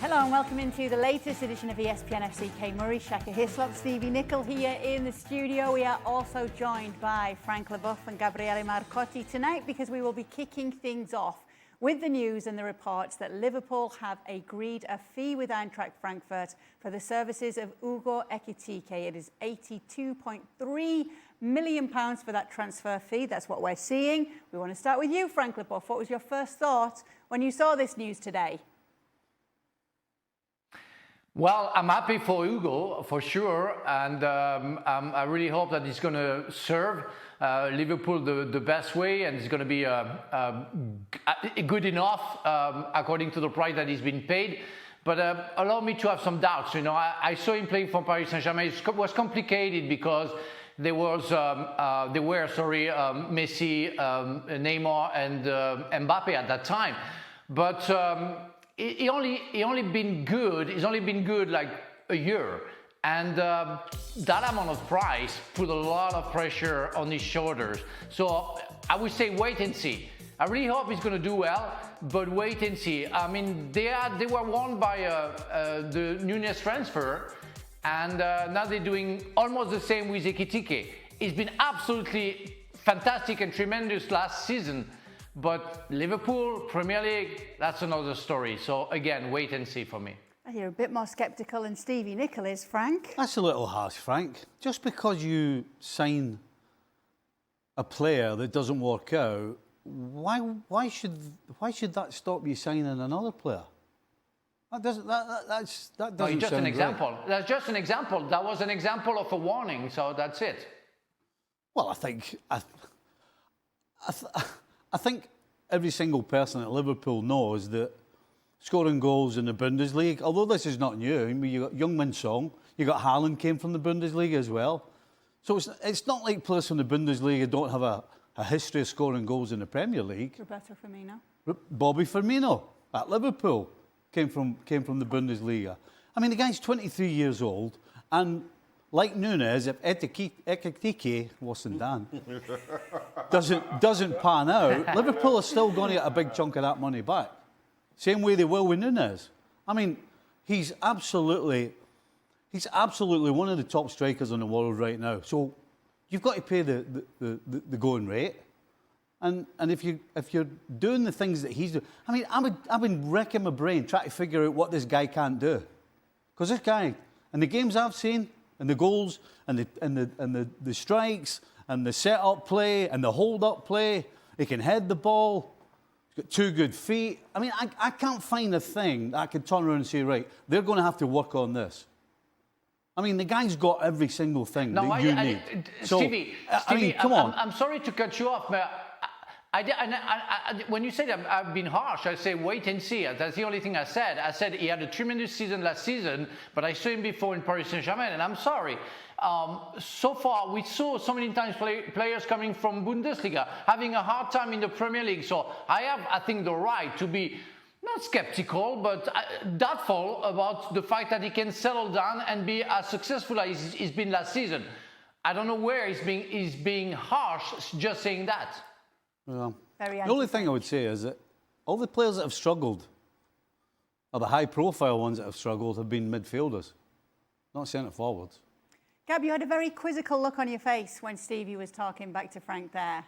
Hello and welcome into the latest edition of ESPN FC. Kay Murray, Shaka Hislop, Stevie Nicol here in the studio. We are also joined by Frank Leboeuf and Gabriele Marcotti tonight because we will be kicking things off with the news and the reports that Liverpool have agreed a fee with Eintracht Frankfurt for the services of Hugo Ekitike. It is £82.3 million for that transfer fee. That's what we're seeing. We want to start with you, Frank Leboeuf. What was your first thought when you saw this news today? Well, I'm happy for Hugo, for sure, and I really hope that he's going to serve Liverpool the best way, and it's going to be good enough according to the price that he's been paid. But allow me to have some doubts. You know, I saw him playing for Paris Saint-Germain. It was complicated because there were Messi, Neymar, and Mbappe at that time, but. He's only been good like a year, and that amount of price put a lot of pressure on his shoulders. So I would say wait and see. I really hope he's going to do well, but wait and see. I mean, they were won by the Nunez transfer, and now they're doing almost the same with Ekitike. He's been absolutely fantastic and tremendous last season. But Liverpool, Premier League, that's another story. So again, wait and see for me. You're a bit more sceptical than Stevie Nicol is, Frank. That's a little harsh, Frank. Just because you sign a player that doesn't work out, why should that stop you signing another player? That doesn't just an example. Right. That's just an example. That was an example of a warning. So that's it. Well, I think every single person at Liverpool knows that scoring goals in the Bundesliga, although this is not new, I mean, you got Young-Min Song, you got Haaland came from the Bundesliga as well. So it's not like players from the Bundesliga don't have a history of scoring goals in the Premier League. Roberto Firmino. Bobby Firmino at Liverpool came from the Bundesliga. I mean, the guy's 23 years old, and like Nunez, if Ekitike, worse than Dan, doesn't pan out, Liverpool are still going to get a big chunk of that money back. Same way they will with Nunez. I mean, he's absolutely one of the top strikers in the world right now. So you've got to pay the going rate. And if you're doing the things that he's doing, I mean, I've been wrecking my brain trying to figure out what this guy can't do. Because this guy, in the games I've seen, and the goals, and the strikes, and the set-up play, and the hold-up play. He can head the ball. He's got 2 good feet. I mean, I can't find a thing that I can turn around and say, right, they're going to have to work on this. I mean, the guy's got every single thing that you need. Stevie, I mean, come on. I'm sorry to cut you off, but when you said I've been harsh, I say wait and see. That's the only thing I said. I said he had a tremendous season last season, but I saw him before in Paris Saint-Germain, and I'm sorry. So far, we saw so many times players coming from Bundesliga having a hard time in the Premier League. So I think, the right to be not skeptical, but doubtful about the fact that he can settle down and be as successful as he's been last season. I don't know where he's being harsh just saying that. Well, the only thing I would say is that all the players that have struggled, or the high-profile ones that have struggled, have been midfielders, not centre-forwards. Gab, you had a very quizzical look on your face when Stevie was talking back to Frank there.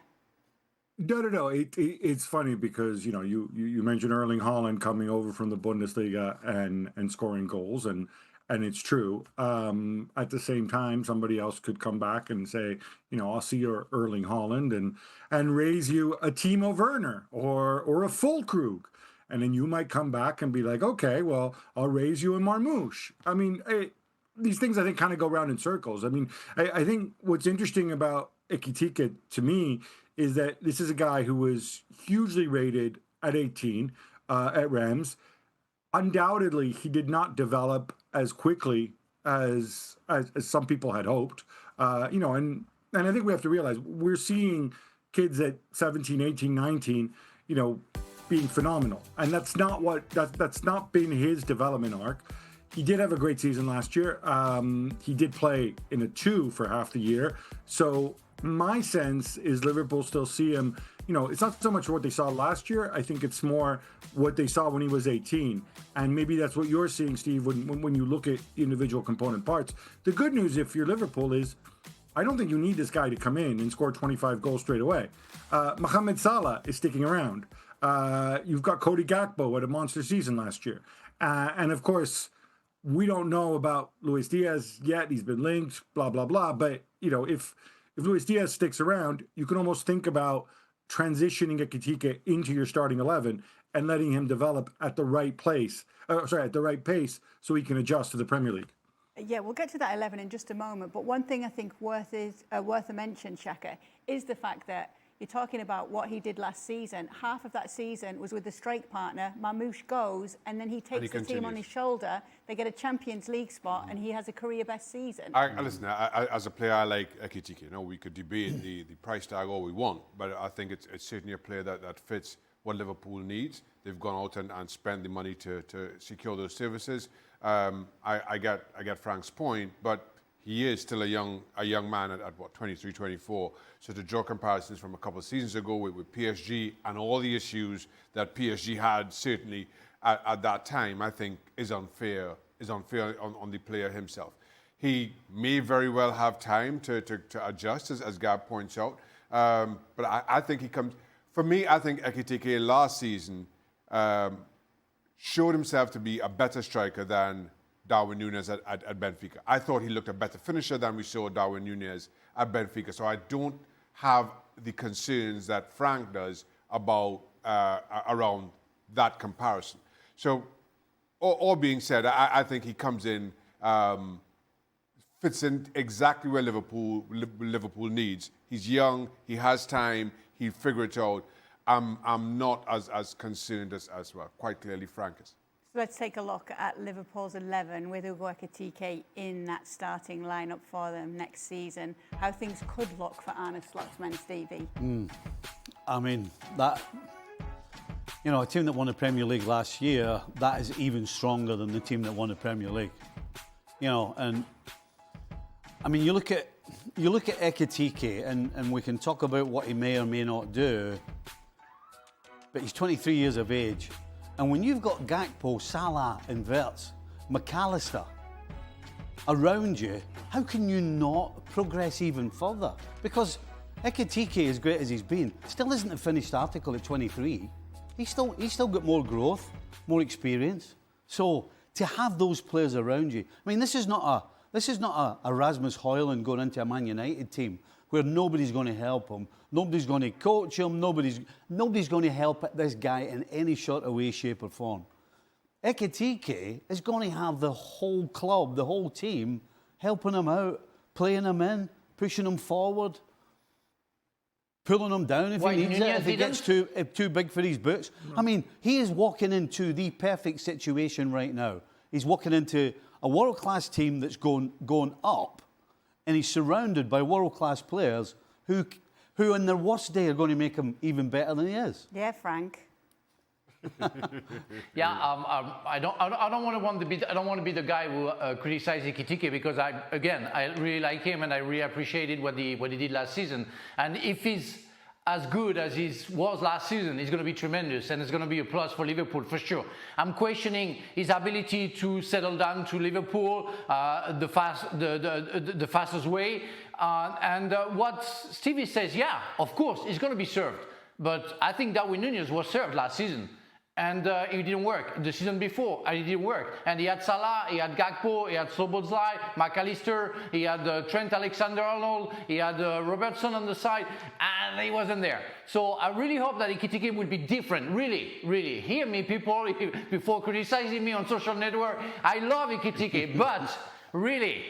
No. It's funny because, you know, you mentioned Erling Haaland coming over from the Bundesliga and scoring goals, and it's true. At the same time, somebody else could come back and say, you know, I'll see your Erling Haaland and raise you a Timo Werner or a Füllkrug. And then you might come back and be like, okay, well, I'll raise you a Marmoush. I mean, these things, I think, kind of go round in circles. I mean, I think what's interesting about Ekitike to me is that this is a guy who was hugely rated at 18 at Rams. Undoubtedly, he did not develop as quickly as some people had hoped. You know, and I think we have to realize we're seeing kids at 17, 18, 19, you know, being phenomenal. And that's not been his development arc. He did have a great season last year. He did play in a 2 for half the year. So my sense is Liverpool still see him it's not so much what they saw last year. I think it's more what they saw when he was 18. And maybe that's what you're seeing, Steve, when you look at individual component parts. The good news, if you're Liverpool, is I don't think you need this guy to come in and score 25 goals straight away. Mohamed Salah is sticking around. You've got Cody Gakpo had a monster season last year. And of course, we don't know about Luis Diaz yet. He's been linked, blah, blah, blah. But, if Luis Diaz sticks around, you can almost think about transitioning Ekitike into your starting 11 and letting him develop at the right pace, so he can adjust to the Premier League. Yeah, we'll get to that 11 in just a moment. But one thing I think worth a mention, Shaka, is the fact that you're talking about what he did last season. Half of that season was with the strike partner. Marmoush goes, and then he takes the team on his shoulder. They get a Champions League spot, and he has a career-best season. Listen, as a player, I like Ekitike. We could debate the price tag all we want, but I think it's certainly a player that fits what Liverpool needs. They've gone out and spent the money to secure those services. I get Frank's point, but he is still a young man at what, 23, 24. So to draw comparisons from a couple of seasons ago with PSG and all the issues that PSG had certainly at that time, I think is unfair on the player himself. He may very well have time to adjust, as Gab points out. But I think he comes. For me, I think Ekitike last season showed himself to be a better striker than Darwin Núñez at Benfica. I thought he looked a better finisher than we saw Darwin Núñez at Benfica. So I don't have the concerns that Frank does about around that comparison. So all being said, I think he comes in, fits in exactly where Liverpool needs. He's young, he has time, he'll figure it out. I'm not as concerned as well, quite clearly Frank is. So let's take a look at Liverpool's 11 with Hugo Ekitike in that starting lineup for them next season. How things could look for Arne Slot's Stevie. I mean, a team that won the Premier League last year, that is even stronger than the team that won the Premier League. And I mean, you look at Ekitike, and we can talk about what he may or may not do, but he's 23 years of age. And when you've got Gakpo, Salah and Wirtz, McAllister around you, how can you not progress even further? Because Ekitike, as great as he's been, still isn't a finished article at 23. He's still got more growth, more experience. So to have those players around you, I mean, this is not a Rasmus Højlund going into a Man United team where nobody's going to help him, nobody's going to coach him, nobody's going to help this guy in any sort of way, shape or form. Ekitike is going to have the whole club, the whole team, helping him out, playing him in, pushing him forward, pulling him down if he needs it, if he gets too big for his boots. No. I mean, he is walking into the perfect situation right now. He's walking into a world-class team that's going up, and he's surrounded by world-class players who in their worst day are going to make him even better than he is. Yeah, Frank. I don't want to be the guy who criticizes Ekitike, because I really like him and I really appreciated what he did last season. And if he's as good as he was last season, it's going to be tremendous, and it's going to be a plus for Liverpool for sure. I'm questioning his ability to settle down to Liverpool the fastest way. What Stevie says, yeah, of course, it's going to be served. But I think Darwin Núñez was served last season. And it didn't work. The season before, and it didn't work. And he had Salah, he had Gakpo, he had Szoboszlai, McAllister, he had Trent Alexander-Arnold, he had Robertson on the side, and he wasn't there. So I really hope that Ekitike will be different. Really, really. Hear me, people, before criticizing me on social network. I love Ekitike, but really,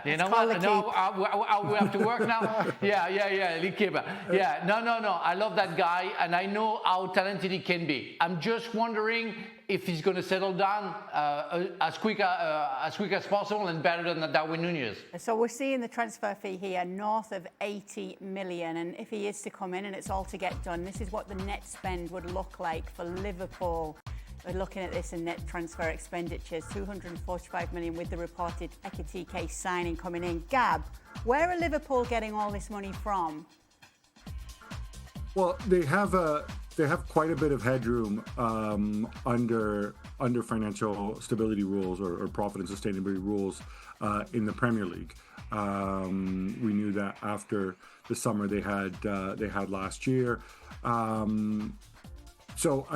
you know what? No, we have to work now. Yeah. Yeah, no. I love that guy, and I know how talented he can be. I'm just wondering if he's going to settle down as quick as possible and better than Darwin Núñez. So we're seeing the transfer fee here north of 80 million, and if he is to come in and it's all to get done, this is what the net spend would look like for Liverpool. We're looking at this in net transfer expenditures, 245 million with the reported Ekitike signing coming in. Gab, where are Liverpool getting all this money from? Well, they have quite a bit of headroom under financial stability rules or profit and sustainability rules in the Premier League. We knew that after the summer they had last year. So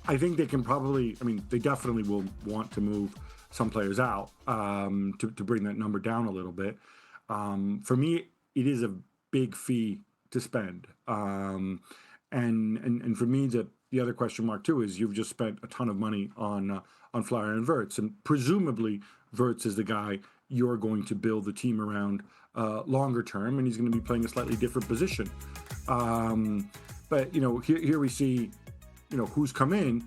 I think they can probably. I mean, they definitely will want to move some players out to bring that number down a little bit. For me, it is a big fee to spend. And for me, the other question mark too is you've just spent a ton of money on Florian Wirtz, and presumably Wirtz is the guy you're going to build the team around longer term, and he's going to be playing a slightly different position. But here we see who's come in,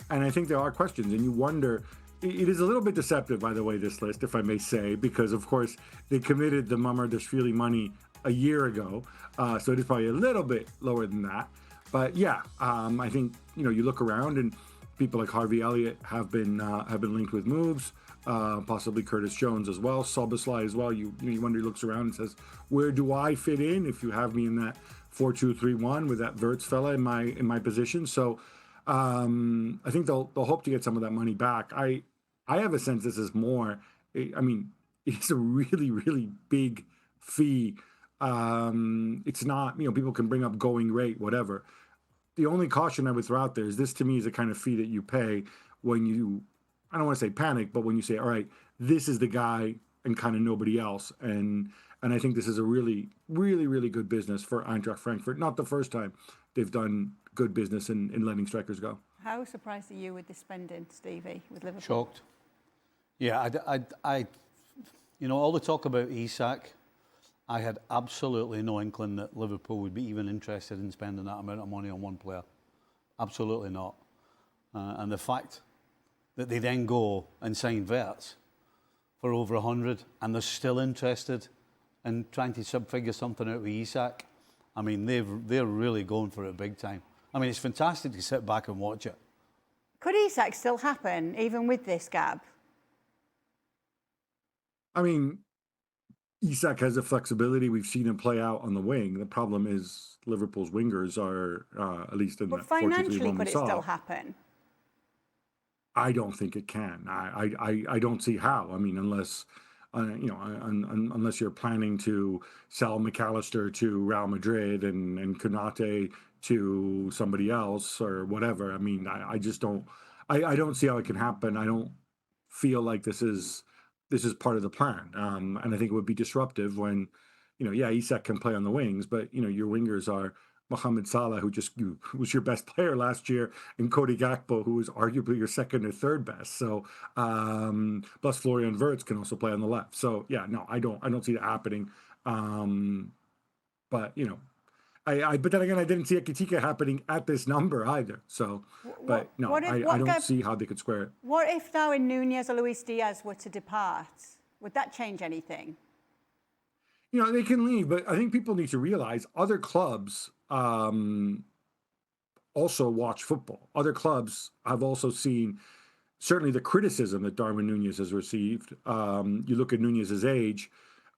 and I think there are questions, and you wonder. It is a little bit deceptive, by the way, this list, if I may say, because of course they committed the Mamardashvili money a year ago, so it is probably a little bit lower than that. But yeah, I think you look around and people like Harvey Elliott have been linked with moves, possibly Curtis Jones as well, Soboslai as well. You wonder, he looks around and says, where do I fit in if you have me in that 4-2-3-1 with that Wirtz fella in my position? So I think they'll hope to get some of that money back. I have a sense this is more. I mean, it's a really, really big fee. It's not, people can bring up going rate, whatever. The only caution I would throw out there is this, to me, is a kind of fee that you pay when you, I don't want to say panic, but when you say, all right, this is the guy and kind of nobody else. And I think this is a really, really, really good business for Eintracht Frankfurt. Not the first time they've done good business in letting strikers go. How surprised are you with the spending, Stevie, with Liverpool? Shocked. Yeah, I all the talk about Isak, I had absolutely no inkling that Liverpool would be even interested in spending that amount of money on one player. Absolutely not. And the fact that they then go and sign Wirtz for over 100, and they're still interested in trying to figure something out with Isak. I mean, they're really going for it big time. I mean, it's fantastic to sit back and watch it. Could Isak still happen, even with this gap? I mean, Isak has a flexibility. We've seen him play out on the wing. The problem is Liverpool's wingers are, at least in but that 4-2-3-1 financially, could we it saw. still happen? I don't think it can. I don't see how. I mean, unless unless you're planning to sell McAllister to Real Madrid and Konate to somebody else or whatever. I mean, I just don't. I don't see how it can happen. I don't feel like this is part of the plan. And I think it would be disruptive when, Isak can play on the wings, but your wingers are Mohamed Salah, who was your best player last year, and Cody Gakpo, who was arguably your second or third best. So, plus Florian Wirtz can also play on the left. So, yeah, no, I don't see that happening. But but then again, I didn't see Ekitike happening at this number either. So, but no, I don't see how they could square it. What if Darwin Núñez or Luis Diaz were to depart? Would that change anything? They can leave, but I think people need to realize other clubs also watch football. Other clubs have also seen certainly the criticism that Darwin Núñez has received. You look at Núñez's age.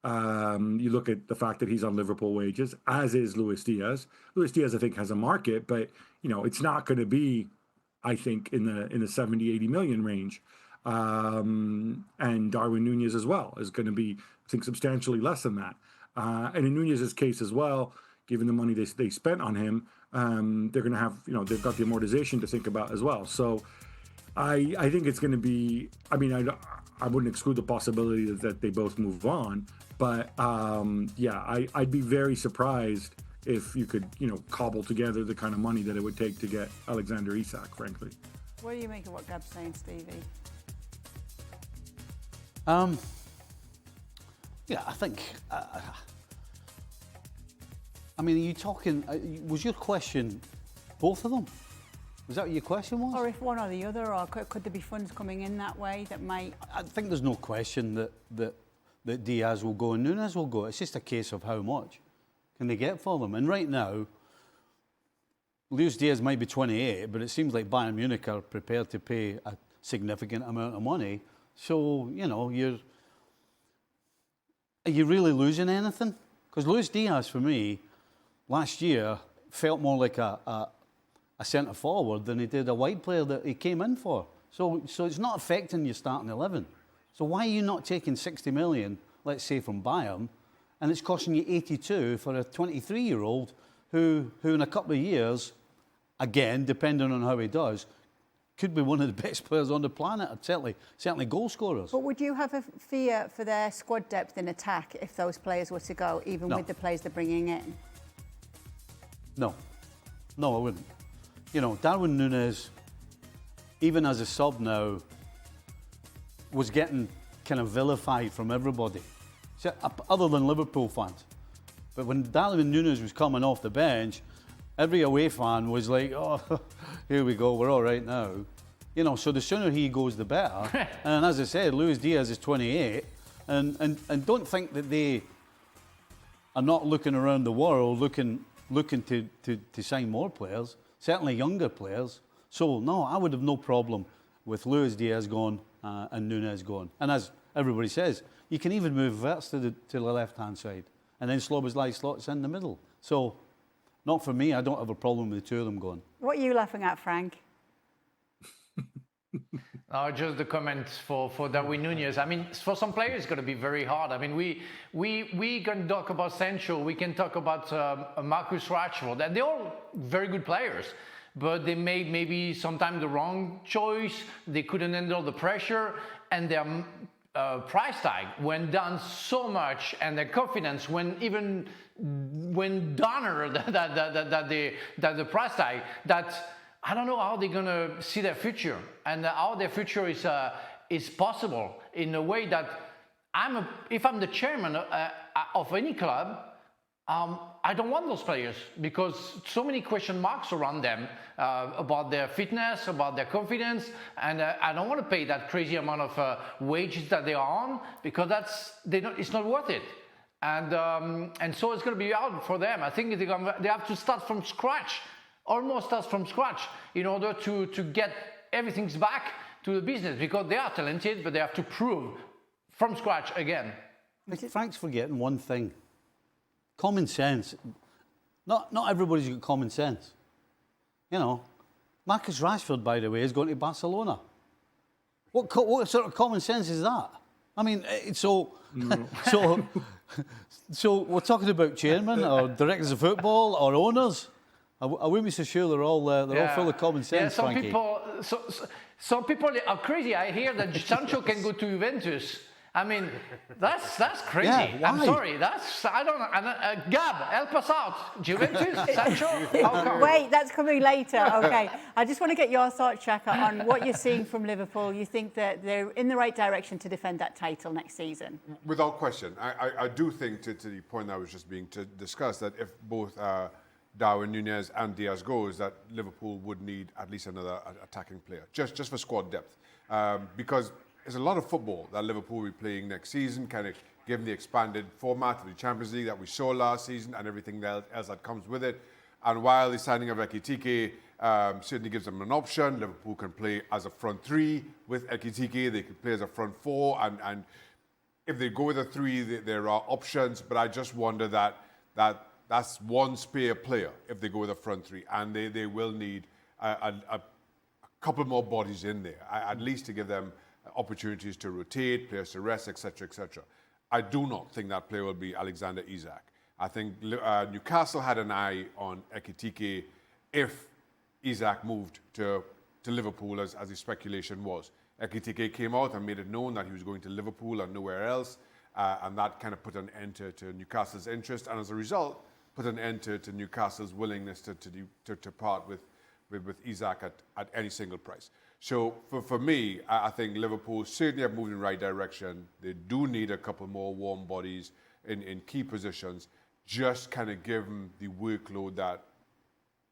You look at the fact that he's on Liverpool wages, as is Luis Diaz. Luis Diaz, I think, has a market, but it's not going to be, I think, in the 70, 80 million range. And Darwin Núñez as well is going to be, I think, substantially less than that. And in Núñez's case as well, given the money they spent on him, they're going to have, they've got the amortization to think about as well. So I think it's going to be, I mean, I wouldn't exclude the possibility that they both move on. But I'd be very surprised if you could, cobble together the kind of money that it would take to get Alexander Isak, frankly. What do you make of what Gab's saying, Stevie? I think. I mean, are you talking? Was your question both of them? Was that what your question was? Or if one or the other, or could there be funds coming in that way that might? I think there's no question that Diaz will go and Núñez will go. It's just a case of how much can they get for them. And right now, Luis Diaz might be 28, but it seems like Bayern Munich are prepared to pay a significant amount of money. So, are you really losing anything? Because Luis Diaz, for me, last year, felt more like a centre forward than he did a wide player that he came in for. So it's not affecting your starting 11. So why are you not taking 60 million, let's say, from Bayern, and it's costing you 82 for a 23-year-old who in a couple of years, again, depending on how he does, could be one of the best players on the planet, certainly goal scorers. But would you have a fear for their squad depth in attack if those players were to go, even with the players they're bringing in? No, I wouldn't. You know, Darwin Núñez, even as a sub now, was getting kind of vilified from everybody, other than Liverpool fans. But when Darwin Núñez was coming off the bench, every away fan was like, oh, here we go, we're all right now. You know, so the sooner he goes, the better. And as I said, Luis Diaz is 28. And don't think that they are not looking around the world, looking to sign more players, certainly younger players. So, no, I would have no problem with Luis Diaz gone and Núñez gone. And as everybody says, you can even move Verts to the left-hand side. And then Szoboszlai slots in the middle. So, not for me. I don't have a problem with the two of them going. What are you laughing at, Frank? No, just the comments for Darwin Núñez. I mean, for some players, it's going to be very hard. I mean, we can talk about Sancho, we can talk about Marcus Rashford, and they're all very good players. But they made maybe sometimes the wrong choice. They couldn't handle the pressure, and their price tag went down so much, and their confidence went down that the price tag that I don't know how they're gonna see their future and how their future is possible in a way that if I'm the chairman of any club. I don't want those players because so many question marks around them about their fitness, about their confidence, and I don't want to pay that crazy amount of wages that they are on because it's not worth it. And so it's going to be hard for them. I think they have to start from scratch, almost start from scratch, in order to get everything back to the business because they are talented, but they have to prove from scratch again. Frank's forgetting one thing. Common sense. Not everybody's got common sense. You know, Marcus Rashford, by the way, is going to Barcelona. What sort of common sense is that? I mean, so we're talking about chairmen or directors of football or owners. I wouldn't be so sure they're all full of common sense. Yeah, some people are crazy. I hear that Sancho can go to Juventus. I mean, that's crazy. Yeah, I'm sorry. I don't know. Gab, help us out. Juventus, Sancho. How come? Wait, that's coming later. Okay, I just want to get your thoughts, Shaka, on what you're seeing from Liverpool. You think that they're in the right direction to defend that title next season? Without question, I do think to the point that was just being discussed that if both Darwin Núñez and Diaz goes, that Liverpool would need at least another attacking player, just for squad depth, because. There's a lot of football that Liverpool will be playing next season, kind of given the expanded format of the Champions League that we saw last season and everything else that comes with it. And while the signing of Ekitike certainly gives them an option, Liverpool can play as a front three with Ekitike. They can play as a front four. And if they go with a three, there are options. But I just wonder that's one spare player if they go with a front three. And they will need a couple more bodies in there, at least to give them opportunities to rotate, players to rest, etc., etc. I do not think that player will be Alexander Isak. I think Newcastle had an eye on Ekitike if Isak moved to Liverpool, as the speculation was. Ekitike came out and made it known that he was going to Liverpool and nowhere else, and that kind of put an end to Newcastle's interest, and as a result, put an end to Newcastle's willingness to part with Isak at any single price. So for me, I think Liverpool certainly have moved in the right direction. They do need a couple more warm bodies in key positions, just kind of given the workload that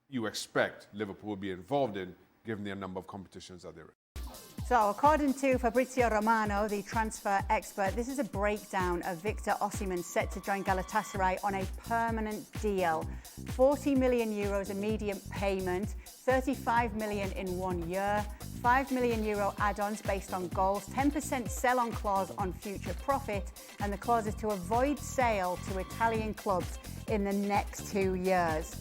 you expect Liverpool to be involved in, given the number of competitions that they're in. So, according to Fabrizio Romano, the transfer expert, this is a breakdown of Victor Osimhen set to join Galatasaray on a permanent deal. 40 million euros immediate payment, 35 million in 1 year, 5 million euro add-ons based on goals, 10% sell-on clause on future profit, and the clause is to avoid sale to Italian clubs in the next 2 years.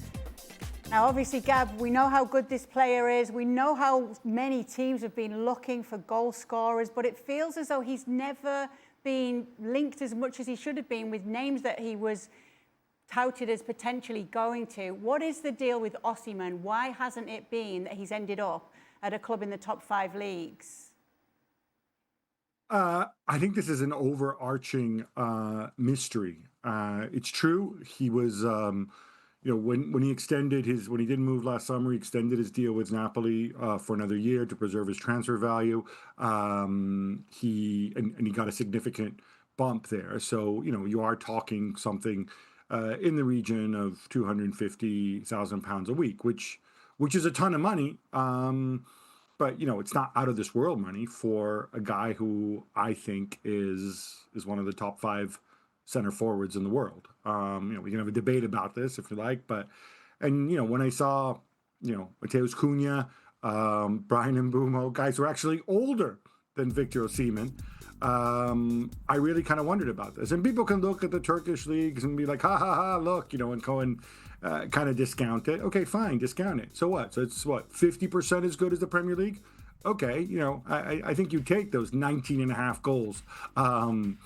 Now, obviously, Gab, we know how good this player is. We know how many teams have been looking for goal scorers, but it feels as though he's never been linked as much as he should have been with names that he was touted as potentially going to. What is the deal with Osimhen? Why hasn't it been that he's ended up at a club in the top 5 leagues? I think this is an overarching mystery. It's true. He was, when he extended when he didn't move last summer, he extended his deal with Napoli for another year to preserve his transfer value. He got a significant bump there. So, you are talking something in the region of £250,000 a week, which is a ton of money. But it's not out of this world money for a guy who I think is one of the top 5 center forwards in the world. We can have a debate about this if you like, and when I saw, Mateus Cunha, Brian Mbeumo, guys who are actually older than Victor Osimhen, I really kind of wondered about this. And people can look at the Turkish leagues and be like, ha ha ha, look, and go and kind of discount it. Okay, fine, discount it. So what? So it's 50% as good as the Premier League? Okay, I think you take those 19.5 goals, and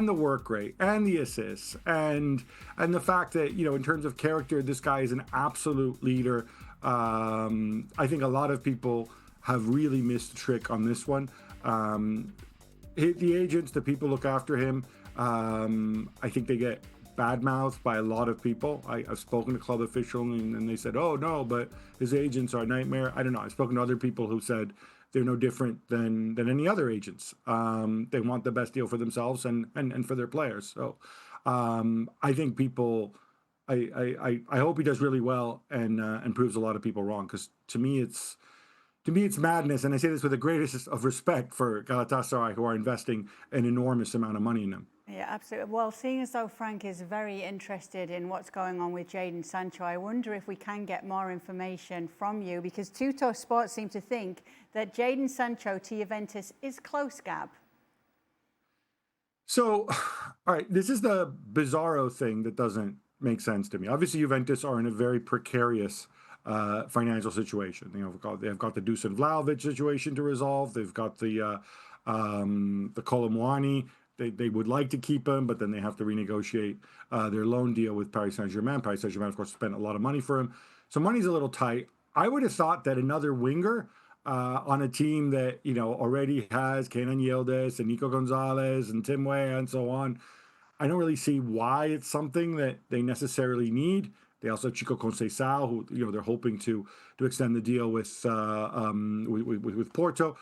the work rate, and the assists, and the fact that, in terms of character, this guy is an absolute leader. I think a lot of people have really missed the trick on this one. The agents, the people look after him, I think they get badmouthed by a lot of people. I've spoken to club officials and they said, oh no, but his agents are a nightmare. I don't know. I've spoken to other people who said they're no different than any other agents. They want the best deal for themselves and for their players. So I think people, I hope he does really well and proves a lot of people wrong, because to me it's madness. And I say this with the greatest of respect for Galatasaray, who are investing an enormous amount of money in him. Yeah, absolutely. Well, seeing as though Frank is very interested in what's going on with Jadon Sancho, I wonder if we can get more information from you, because Tutto Sport seem to think that Jadon Sancho to Juventus is close, Gab. So, all right, this is the bizarro thing that doesn't make sense to me. Obviously, Juventus are in a very precarious financial situation. They've got the Dusan Vlahovic situation to resolve. They've got the Colomwani. They would like to keep him, but then they have to renegotiate their loan deal with Paris Saint-Germain. Paris Saint-Germain, of course, spent a lot of money for him. So money's a little tight. I would have thought that another winger on a team that, already has Kenan Yildiz and Nico Gonzalez and Tim Weah and so on, I don't really see why it's something that they necessarily need. They also have Chico Conceição, who they're hoping to extend the deal with Porto.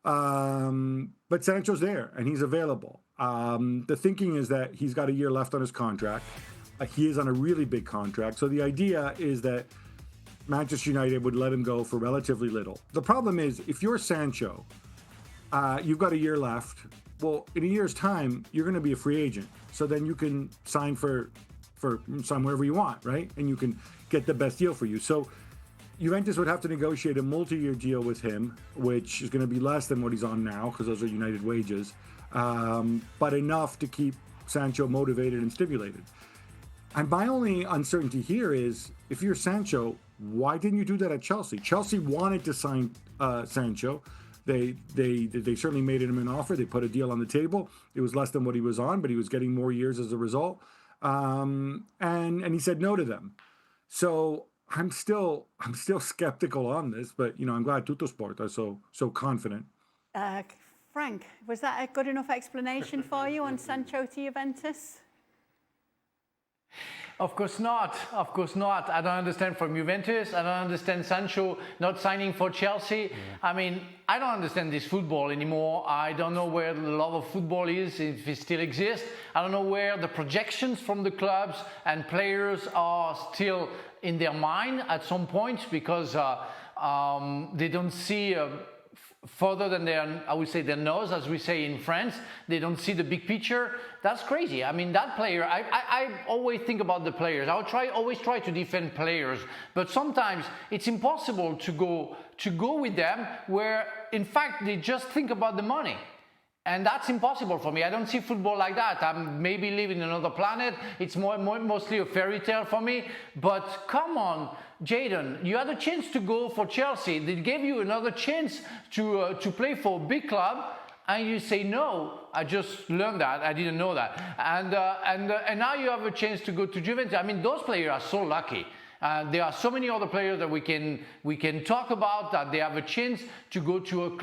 But Sancho's there and he's available. The thinking is that he's got a year left on his contract. He is on a really big contract. So the idea is that Manchester United would let him go for relatively little. The problem is, if you're Sancho, you've got a year left. Well, in a year's time, you're going to be a free agent. So then you can sign for wherever you want, right? And you can get the best deal for you. So Juventus would have to negotiate a multi-year deal with him, which is going to be less than what he's on now, because those are United wages, but enough to keep Sancho motivated and stimulated. And my only uncertainty here is, if you're Sancho, why didn't you do that at Chelsea? Chelsea wanted to sign Sancho. They certainly made him an offer. They put a deal on the table. It was less than what he was on, but he was getting more years as a result. And he said no to them. So I'm still skeptical on this, but I'm glad Tutto Sport are so confident. Frank, was that a good enough explanation for you on Sancho to Juventus? Of course not. Of course not. I don't understand from Juventus. I don't understand Sancho not signing for Chelsea. Yeah. I mean, I don't understand this football anymore. I don't know where the love of football is, if it still exists. I don't know where the projections from the clubs and players are still in their mind at some point, because they don't see further than I would say their nose, as we say in France. They don't see the big picture. That's crazy. I mean, that player, I always think about the players. Always try to defend players, but sometimes it's impossible to go with them where, in fact, they just think about the money. And that's impossible for me. I don't see football like that. I'm maybe living in another planet. It's mostly a fairy tale for me. But come on, Jadon, you had a chance to go for Chelsea. They gave you another chance to play for a big club, and you say no. I just learned that. I didn't know that. And now you have a chance to go to Juventus. I mean, those players are so lucky. There are so many other players that we can talk about that they have a chance to go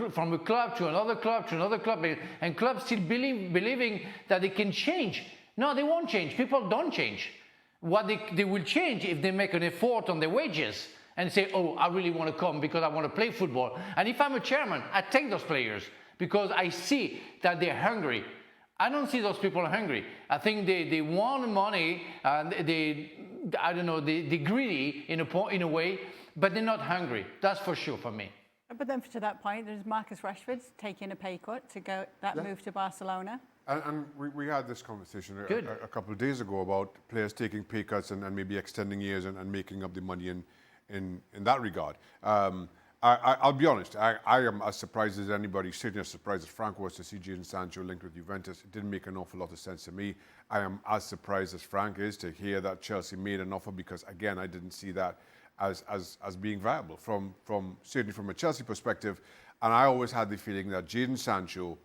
from a club to another club to another club, and clubs still believing that they can change. No, they won't change. People don't change. What they will change if they make an effort on their wages and say, oh, I really want to come because I want to play football. And if I'm a chairman, I take those players because I see that they're hungry. I don't see those people hungry. I think they want money, they're greedy in a way, but they're not hungry. That's for sure for me. But then to that point, there's Marcus Rashford taking a pay cut to go move to Barcelona. And we had this conversation a couple of days ago about players taking pay cuts and maybe extending years and making up the money in that regard. I'll be honest, I am as surprised as anybody, certainly as surprised as Frank was to see Jadon Sancho linked with Juventus. It didn't make an awful lot of sense to me. I am as surprised as Frank is to hear that Chelsea made an offer because, again, I didn't see that as being viable certainly from a Chelsea perspective. And I always had the feeling that Jadon Sancho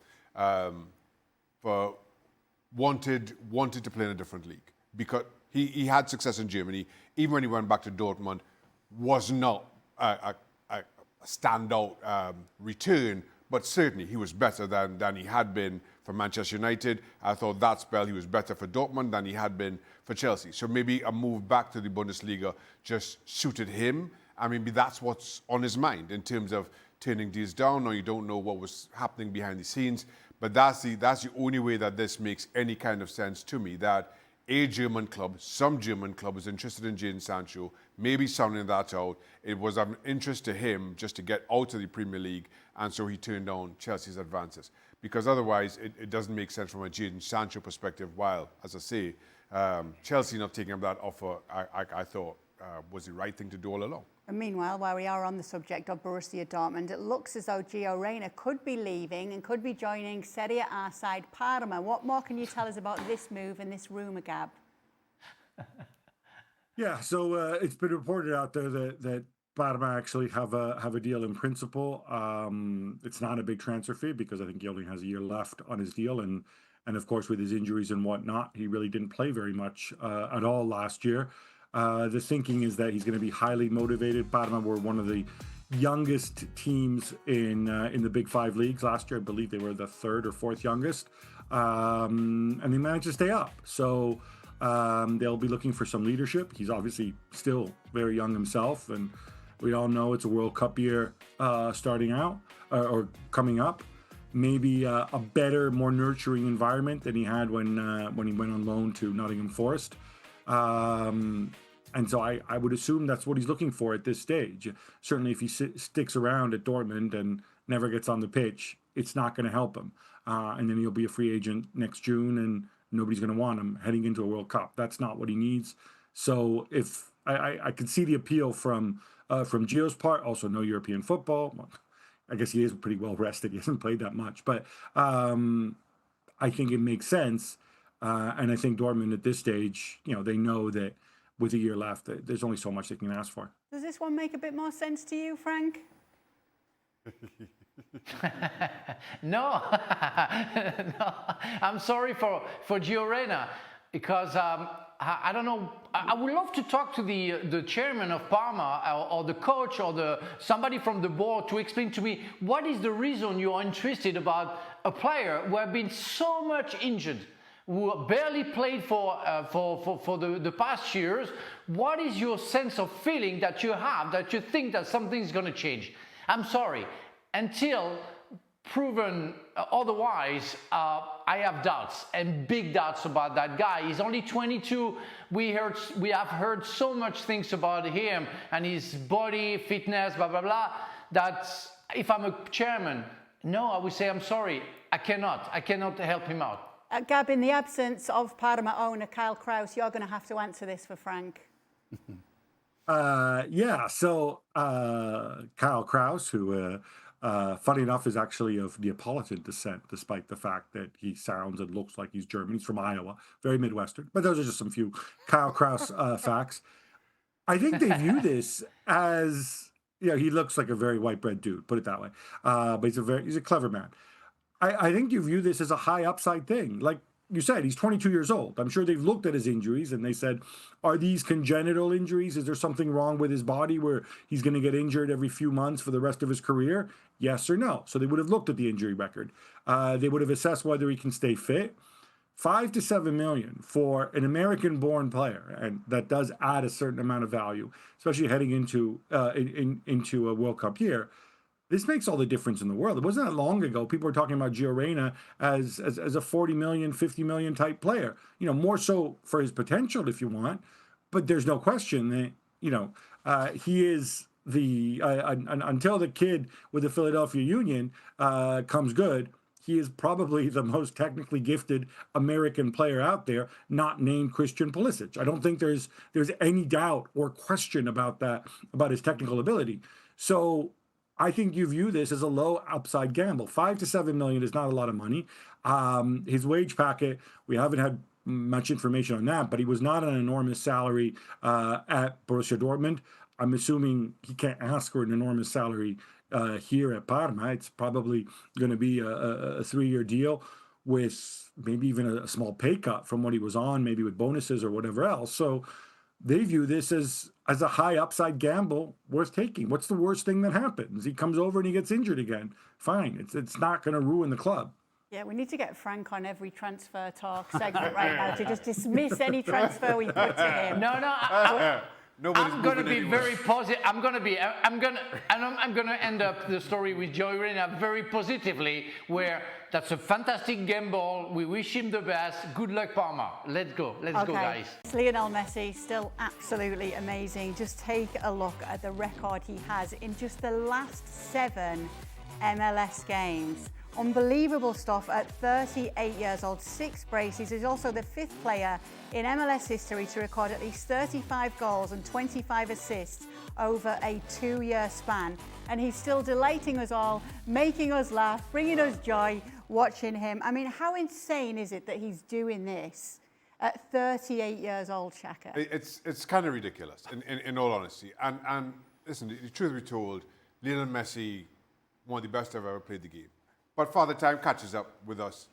wanted to play in a different league because he had success in Germany. Even when he went back to Dortmund, was not a standout return, but certainly he was better than he had been for Manchester United. I thought that spell he was better for Dortmund than he had been for Chelsea. So maybe a move back to the Bundesliga just suited him. I mean, maybe that's what's on his mind in terms of turning deals down, or you don't know what was happening behind the scenes. But that's the only way that this makes any kind of sense to me, that some German club was interested in Jadon Sancho, maybe sounding that out. It was of interest to him just to get out of the Premier League, and so he turned down Chelsea's advances. Because otherwise, it doesn't make sense from a Jadon Sancho perspective, while, as I say, Chelsea not taking up that offer, I thought was the right thing to do all along. And meanwhile, while we are on the subject of Borussia Dortmund, it looks as though Gio Reyna could be leaving and could be joining Serie A side Parma. What more can you tell us about this move and this rumour, Gab? Yeah, so it's been reported out there that Parma actually have a deal in principle. It's not a big transfer fee because I think he only has a year left on his deal, and of course with his injuries and whatnot, he really didn't play very much at all last year. The thinking is that he's going to be highly motivated. Parma were one of the youngest teams in the Big Five leagues last year. I believe they were the third or fourth youngest, and they managed to stay up. So they'll be looking for some leadership. He's obviously still very young himself, and we all know it's a World Cup year starting out or coming up. Maybe a better, more nurturing environment than he had when he went on loan to Nottingham Forest. And so I would assume that's what he's looking for at this stage. Certainly if he sticks around at Dortmund and never gets on the pitch, it's not going to help him. And then he'll be a free agent next June and nobody's going to want him heading into a World Cup. That's not what he needs. So if I could see the appeal from Gio's part, also no European football. Well, I guess he is pretty well rested. He hasn't played that much, but I think it makes sense. And I think Dortmund at this stage, they know that with a year left, there's only so much they can ask for. Does this one make a bit more sense to you, Frank? No, no. I'm sorry for Gio Reyna because I don't know. I would love to talk to the chairman of Parma or the coach or somebody from the board to explain to me what is the reason you are interested about a player who have been so much injured, who barely played for the past years. What is your sense of feeling that you have, that you think that something is going to change? I'm sorry. Until proven otherwise, I have doubts, and big doubts about that guy. He's only 22. We have heard so much things about him and his body, fitness, blah, blah, blah, that if I'm a chairman, no, I would say, I'm sorry, I cannot help him out. Gab, in the absence of Parma owner Kyle Kraus, you're going to have to answer this for Frank. So Kyle Kraus, who funny enough, is actually of Neapolitan descent, despite the fact that he sounds and looks like he's German. He's from Iowa, very Midwestern. But those are just some few Kyle Kraus facts. I think they view this as, he looks like a very white bread dude, put it that way. But he's a clever man. I think you view this as a high upside thing. Like you said, he's 22 years old. I'm sure they've looked at his injuries and they said, are these congenital injuries? Is there something wrong with his body where he's going to get injured every few months for the rest of his career? Yes or no? So they would have looked at the injury record. They would have assessed whether he can stay fit. 5 to 7 million for an American-born player, and that does add a certain amount of value, especially heading into into a World Cup year. This makes all the difference in the world. It wasn't that long ago people were talking about Gio Reyna as a 40 million, 50 million type player. More so for his potential, if you want. But there's no question that he is until the kid with the Philadelphia Union comes good. He is probably the most technically gifted American player out there, not named Christian Pulisic. I don't think there's any doubt or question about that, about his technical ability. So I think you view this as a low upside gamble. 5 to 7 million is not a lot of money. His wage packet, we haven't had much information on that, but he was not an enormous salary at Borussia Dortmund. I'm assuming he can't ask for an enormous salary here at Parma. It's probably going to be a 3-year deal with maybe even a small pay cut from what he was on, maybe with bonuses or whatever else. So they view this as a high upside gamble worth taking. What's the worst thing that happens? He comes over and he gets injured again. Fine. It's not going to ruin the club. Yeah, we need to get Frank on every transfer talk segment right now to just dismiss any transfer we put to him. I'm going to be very positive. I'm going to end up the story with Gio Reyna very positively, where that's a fantastic gamble. We wish him the best. Good luck, Parma. Let's go. Let's go, guys. Lionel Messi, still absolutely amazing. Just take a look at the record he has in just the last 7 MLS games. Unbelievable stuff at 38 years old, 6 braces. He's also the 5th player in MLS history to record at least 35 goals and 25 assists over a 2-year span. And he's still delighting us all, making us laugh, bringing us joy, watching him. I mean, how insane is it that he's doing this at 38 years old, Shaka? It's kind of ridiculous, in all honesty. And listen, the truth be told, Lionel Messi, one of the best to have ever played the game. But Father Time catches up with us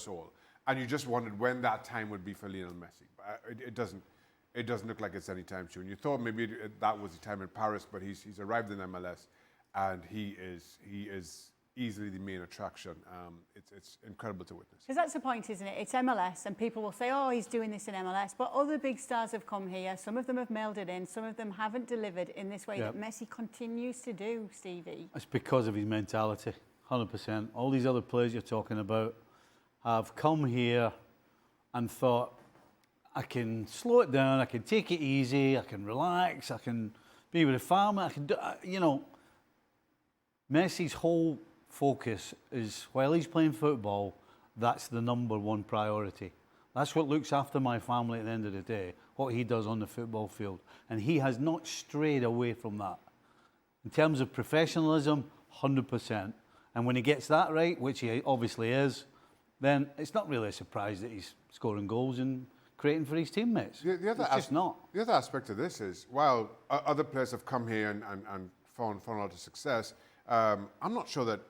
all, and you just wondered when that time would be for Lionel Messi. It doesn't look like it's any time soon. You thought maybe that was the time in Paris, but he's arrived in MLS, and he is easily the main attraction. It's incredible to witness. Because that's the point, isn't it? It's MLS, and people will say, oh, he's doing this in MLS. But other big stars have come here. Some of them have mailed it in. Some of them haven't delivered in this way that Messi continues to do, Stevie. It's because of his mentality, 100%. All these other players you're talking about have come here and thought, I can slow it down, I can take it easy, I can relax, I can be with the family, I can do, Messi's whole focus is, while he's playing football, that's the #1 priority. That's what looks after my family at the end of the day, what he does on the football field. And he has not strayed away from that. In terms of professionalism, 100%. And when he gets that right, which he obviously is, then it's not really a surprise that he's scoring goals and creating for his teammates. It's just not. The other aspect of this is, while other players have come here and found a lot of success, I'm not sure that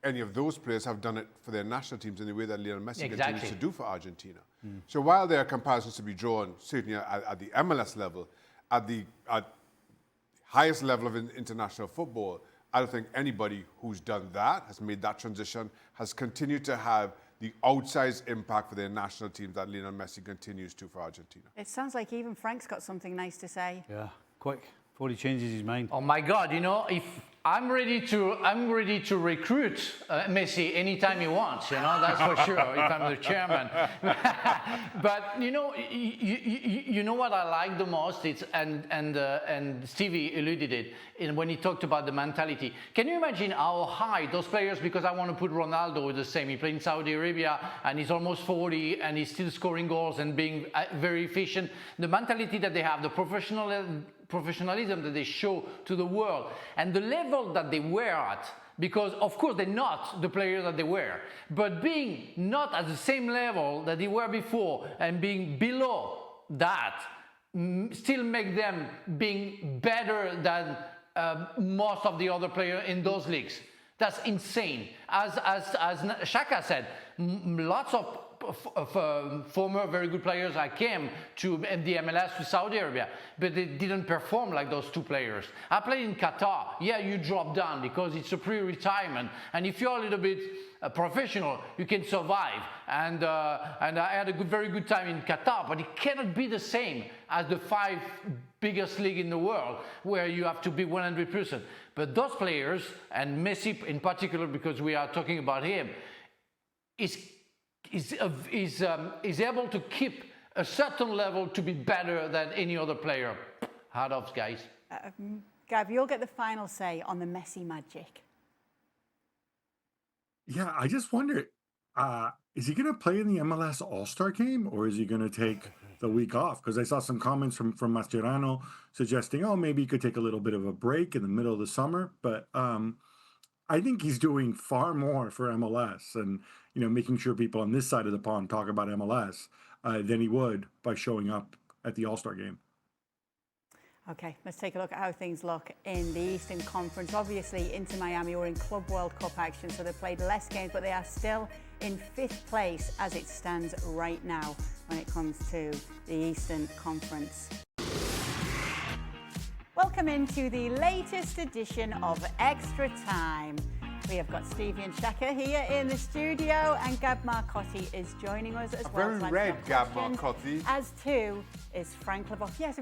any of those players have done it for their national teams in the way that Lionel Messi continues to do for Argentina. So while there are comparisons to be drawn, certainly at the MLS level, at the highest level of international football, I don't think anybody who's done that, has made that transition, has continued to have the outsized impact for their national teams that Lionel Messi continues to for Argentina. It sounds like even Frank's got something nice to say. Yeah, quick, before he changes his mind. Oh my God! If I'm ready to recruit Messi anytime he wants. That's for sure. If I'm the chairman. But you know what I like the most? It's and Stevie alluded it when he talked about the mentality. Can you imagine how high those players? Because I want to put Ronaldo with the same. He played in Saudi Arabia and he's almost 40 and he's still scoring goals and being very efficient. The mentality that they have, the professionalism that they show to the world, and the level that they were at because of course they're not the players that they were, but being not at the same level that they were before and being below that still make them being better than most of the other players in those leagues. That's insane. As Xhaka said, lots of former very good players came to the MLS to Saudi Arabia, but they didn't perform like those two players. I played in Qatar. Yeah, you drop down because it's a pre-retirement, and if you're a little bit professional, you can survive. And I had a very good time in Qatar, but it cannot be the same as the 5 biggest league in the world, where you have to be 100%. But those players, and Messi in particular, because we are talking about him, is able to keep a certain level to be better than any other player. Hard off, guys. Gab, you'll get the final say on the Messi magic. Yeah, I just wonder, is he going to play in the MLS All-Star game, or is he going to take the week off? Because I saw some comments from Mascherano suggesting, oh, maybe he could take a little bit of a break in the middle of the summer. But I think he's doing far more for MLS and, making sure people on this side of the pond talk about MLS than he would by showing up at the All-Star game. Okay, let's take a look at how things look in the Eastern Conference. Obviously, Inter Miami were in Club World Cup action, so they played less games, but they are still in 5th place as it stands right now when it comes to the Eastern Conference. Welcome into the latest edition of Extra Time. We have got Stevie and Shaka here in the studio, and Gab Marcotti is joining us as well. Very red Gab Marcotti. As too is Frank Leboeuf. Yes,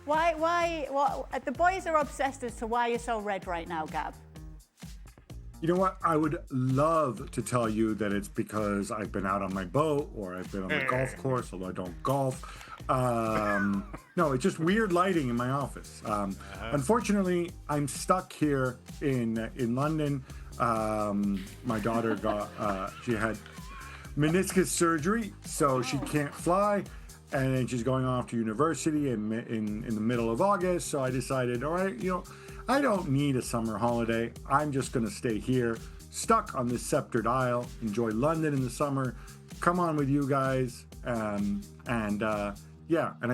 what, the boys are obsessed as to why you're so red right now, Gab. You know what? I would love to tell you that it's because I've been out on my boat or I've been on the golf course, although I don't golf. No, it's just weird lighting in my office. Unfortunately, I'm stuck here in London. My daughter she had meniscus surgery, so she can't fly. And then she's going off to university in the middle of August. So I decided, all right, I don't need a summer holiday. I'm just going to stay here, stuck on this sceptered isle, enjoy London in the summer, come on with you guys, and I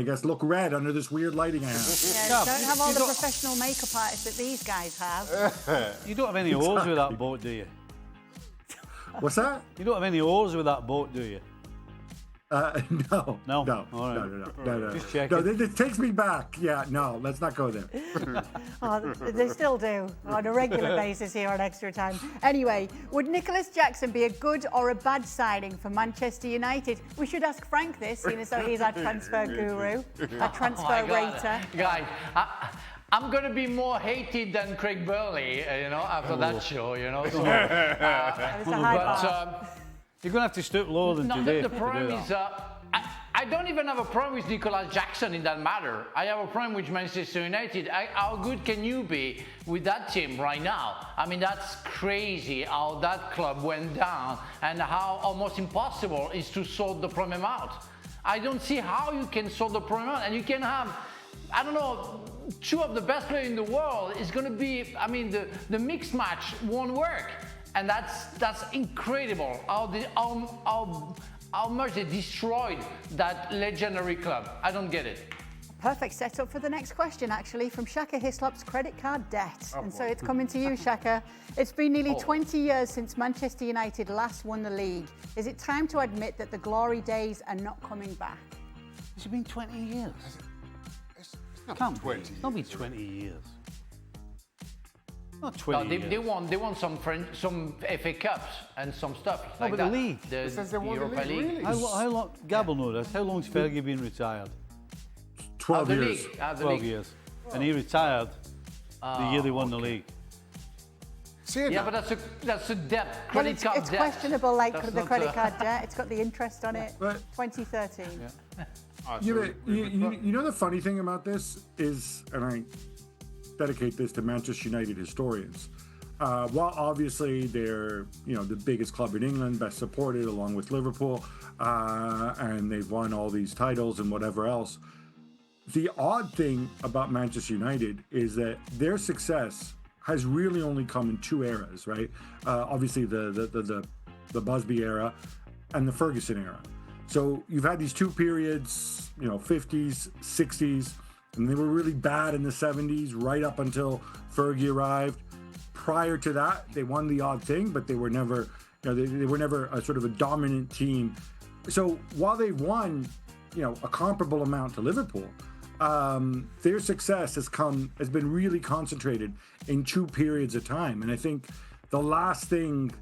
guess look red under this weird lighting I have. Yeah, don't have all the professional makeup artists that these guys have. You don't have any oars with that boat, do you? What's that? You don't have any oars with that boat, do you? No. No? No. All right. No. Just checking. No, this takes me back. Yeah, no, let's not go there. Oh, they still do on a regular basis here on Extra Time. Anyway, would Nicholas Jackson be a good or a bad signing for Manchester United? We should ask Frank this, seeing as though he's our transfer guru, our transfer rater. Guys, I'm going to be more hated than Craig Burley, after that show, So, It was a high bar. You're going to have to stoop lower than today. The problem is, I don't even have a problem with Nicolas Jackson in that matter. I have a problem with Manchester United. How good can you be with that team right now? I mean, that's crazy how that club went down and how almost impossible it is to sort the problem out. I don't see how you can sort the problem out, and you can have, I don't know, 2 of the best players in the world. Is going to be, the mixed match won't work. And that's incredible how much they destroyed that legendary club. I don't get it. Perfect setup for the next question, actually, from Shaka Hislop's credit card debt. And so it's coming to you, Shaka. It's been nearly 20 years since Manchester United last won the league. Is it time to admit that the glory days are not coming back? It's been 20 years. It's not Can't 20. It's not been 20 years. Not No, 20 years. they won some FA Cups and some stuff like but that. the league. It says they won the Europa league, really? How long, Gab will know this, how long's Fergie been retired? 12 the years. league. 12 years. And he retired the year they won the league. Saying Yeah, that, but that's a debt, Well, credit card it's debt. questionable, like That's the not, credit card debt. It's got the interest on it. But- 2013. You know the funny thing about this is, and I dedicate this to Manchester United historians. While obviously they're the biggest club in England, best supported along with Liverpool, and they've won all these titles and whatever else. The odd thing about Manchester United is that their success has really only come in two eras, right? Obviously the Busby era and the Ferguson era. So you've had these two periods, 50s, 60s, and they were really bad in the 70s, right up until Fergie arrived. Prior to that, they won the odd thing, but they were never, they were never a sort of a dominant team. So while they've won, a comparable amount to Liverpool, their success has been really concentrated in two periods of time. And I think the last thing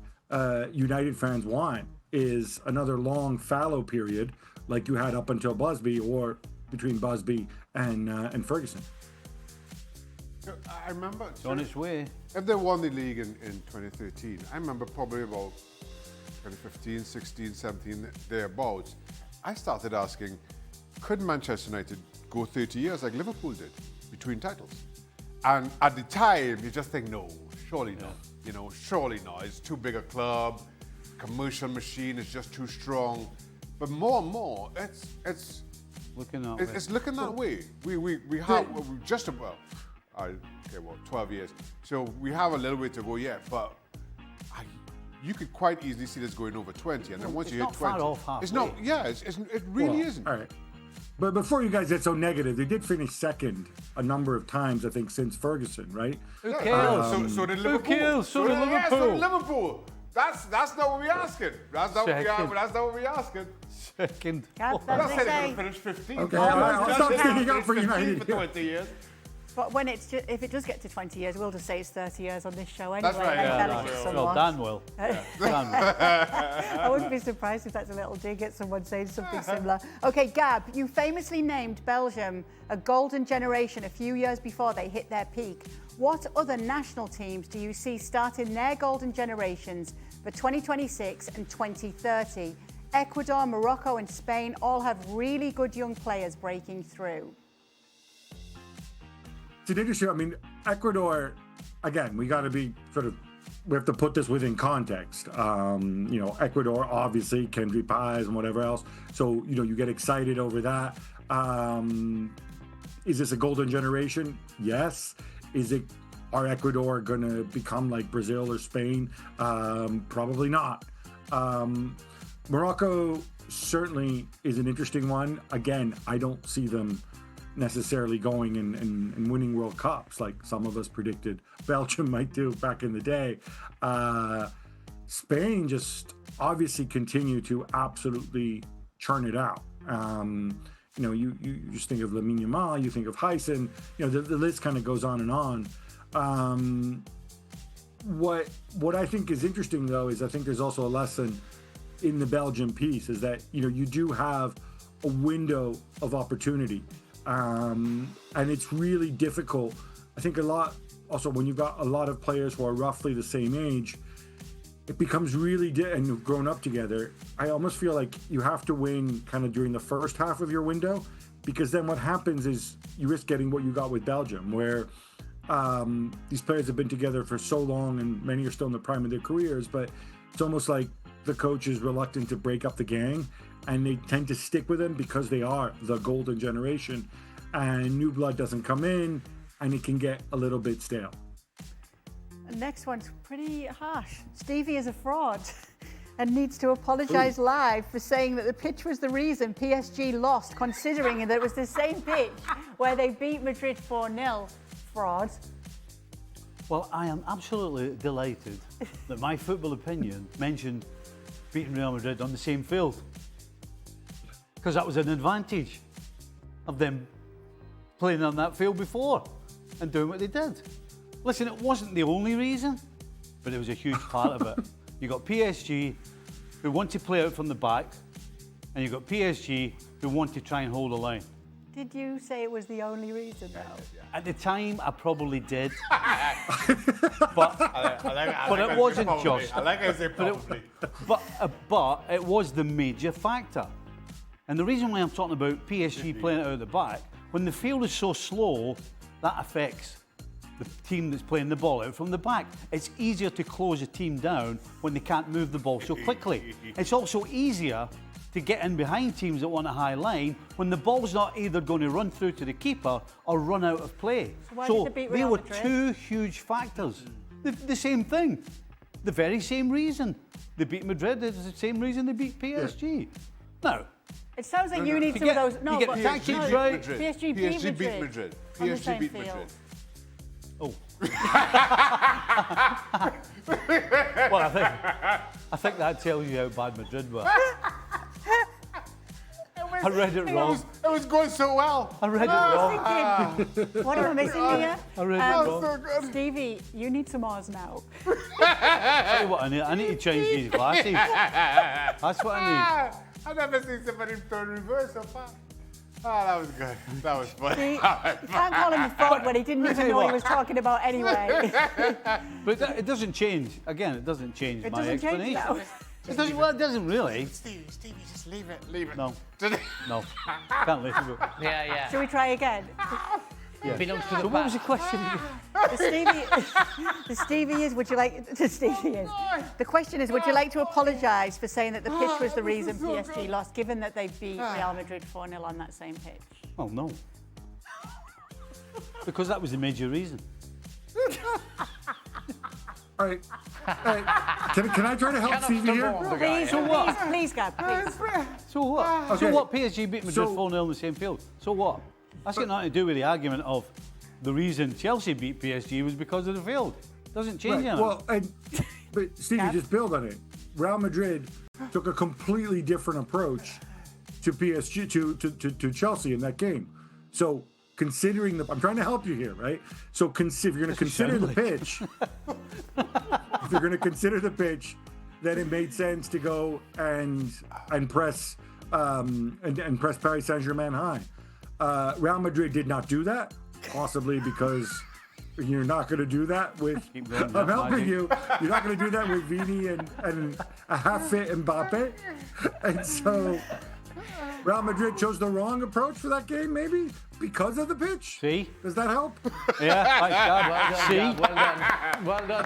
United fans want is another long fallow period like you had up until Busby or between Busby and Ferguson. I remember It's on its way. if they won the league in 2013, I remember probably about 2015, 16, 17, thereabouts, I started asking, could Manchester United go 30 years like Liverpool did between titles? And at the time, you just think, no, surely not. Surely not. It's too big a club. Commercial machine is just too strong. But more and more, it's Looking that way. it's looking that way. We have just about 12 years. So we have a little way to go yet, but you could quite easily see this going over 20. And then once you hit 20, far off halfway. it's not. Yeah, it really isn't. All right. But before you guys get so negative, they did finish second a number of times, I think, since Ferguson, right? Who cares? So did Liverpool. Who cares? So did Yeah, so did Liverpool. Liverpool. That's not what we're asking. That's not what we're asking. Second. Gab, I'm not that's what saying they they're say. going to finish 15. Okay, I'll stop sticking up for 15 United. for 20 years. But when if it does get to 20 years, we'll just say it's 30 years on this show anyway. That's right, and yeah, embellish it that's somewhat. Well, Dan will. Dan will. I wouldn't be surprised if that's a little dig at someone saying something similar. Okay, Gab, you famously named Belgium a golden generation a few years before they hit their peak. What other national teams do you see starting their golden generations for 2026 and 2030? Ecuador, Morocco and Spain all have really good young players breaking through. It's an interesting, Ecuador, again, we have to put this within context. Ecuador, obviously, Kendry Páez and whatever else. So, you get excited over that. Is this a golden generation? Yes. Are Ecuador going to become like Brazil or Spain? Probably not. Morocco certainly is an interesting one. Again, I don't see them necessarily going and winning World Cups like some of us predicted Belgium might do back in the day. Spain just obviously continue to absolutely churn it out. You just think of Lamine Yamal, you think of Hyson, the list kind of goes on and on. What I think is interesting though is I think there's also a lesson in the Belgian piece is that you do have a window of opportunity. And it's really difficult. I think a lot, also when you've got a lot of players who are roughly the same age, it becomes really, and you've grown up together, I almost feel like you have to win kind of during the first half of your window, because then what happens is you risk getting what you got with Belgium, where these players have been together for so long and many are still in the prime of their careers, but it's almost like the coach is reluctant to break up the gang, and they tend to stick with them because they are the golden generation, and new blood doesn't come in and it can get a little bit stale. The next one's pretty harsh. Stevie is a fraud and needs to apologise live for saying that the pitch was the reason PSG lost, considering that it was the same pitch where they beat Madrid 4-0. Fraud. Well, I am absolutely delighted that my football opinion mentioned beating Real Madrid on the same field, because that was an advantage of them playing on that field before and doing what they did. Listen, it wasn't the only reason, but it was a huge part of it. You got PSG who want to play out from the back, and you got PSG who want to try and hold a line. Did you say it was the only reason though? At the time, I probably did, but it wasn't just. I like how you say probably. But it was the major factor. And the reason why I'm talking about PSG playing it out of the back, when the field is so slow, that affects the team that's playing the ball out from the back. It's easier to close a team down when they can't move the ball so quickly. It's also easier to get in behind teams that want a high line when the ball's not either going to run through to the keeper or run out of play. why did they beat they Real were Madrid? two huge factors. The same thing. The very same reason. They beat Madrid, it's the same reason they beat PSG. No. It sounds like you need some of those. No, you get but the PSG tactics beat right. Madrid. PSG beat Madrid. On the PSG same beat field. Madrid. Oh. Well, I think that tells you how bad Madrid were. I read it wrong. It was going so well. I read it wrong. Thinking, what am I missing here? I read it wrong. So good. Stevie, you need some Oz now. Tell you what I need. I need to change these glasses. That's what I need. I've never seen somebody turn reverse so far. Oh, that was good. That was funny. See, you can't call him a fraud when he didn't even know what he was talking about anyway. But it doesn't change. Again, it doesn't change It my doesn't change explanation. now. It doesn't, well, it doesn't really. Stevie, just leave it. Leave it. No. No. Can't listen to it. Yeah, Shall we try again? Yeah. belongs to the So what was past. the question? The Stevie is, would you like, the Stevie is. The question is, would you like to apologise for saying that the pitch was the reason PSG lost, given that they beat Real Madrid 4-0 on that same pitch? Oh, no. Because that was the major reason. All right. Can I try to help Cannot Stevie here? stumble on the guy. Please, please, Gab, please. So what? Okay. So what? PSG beat Madrid So- 4-0 in the same field. So what? That's got nothing to do with the argument of the reason Chelsea beat PSG was because of the field. Doesn't change Right. anything. Well, but Stevie, just build on it. Real Madrid took a completely different approach to PSG to Chelsea in that game. So considering I'm trying to help you here, right? So if you're going to consider the pitch, if you're going to consider the pitch, then it made sense to go and press and press Paris Saint-Germain high. Real Madrid did not do that, possibly because you're not going to do that with. I'm helping you. You're not going to do that with Vini and a half-fit Mbappe, and so Real Madrid chose the wrong approach for that game, maybe because of the pitch. See? Does that help? Yeah, thanks, God. See? Well done. Well done.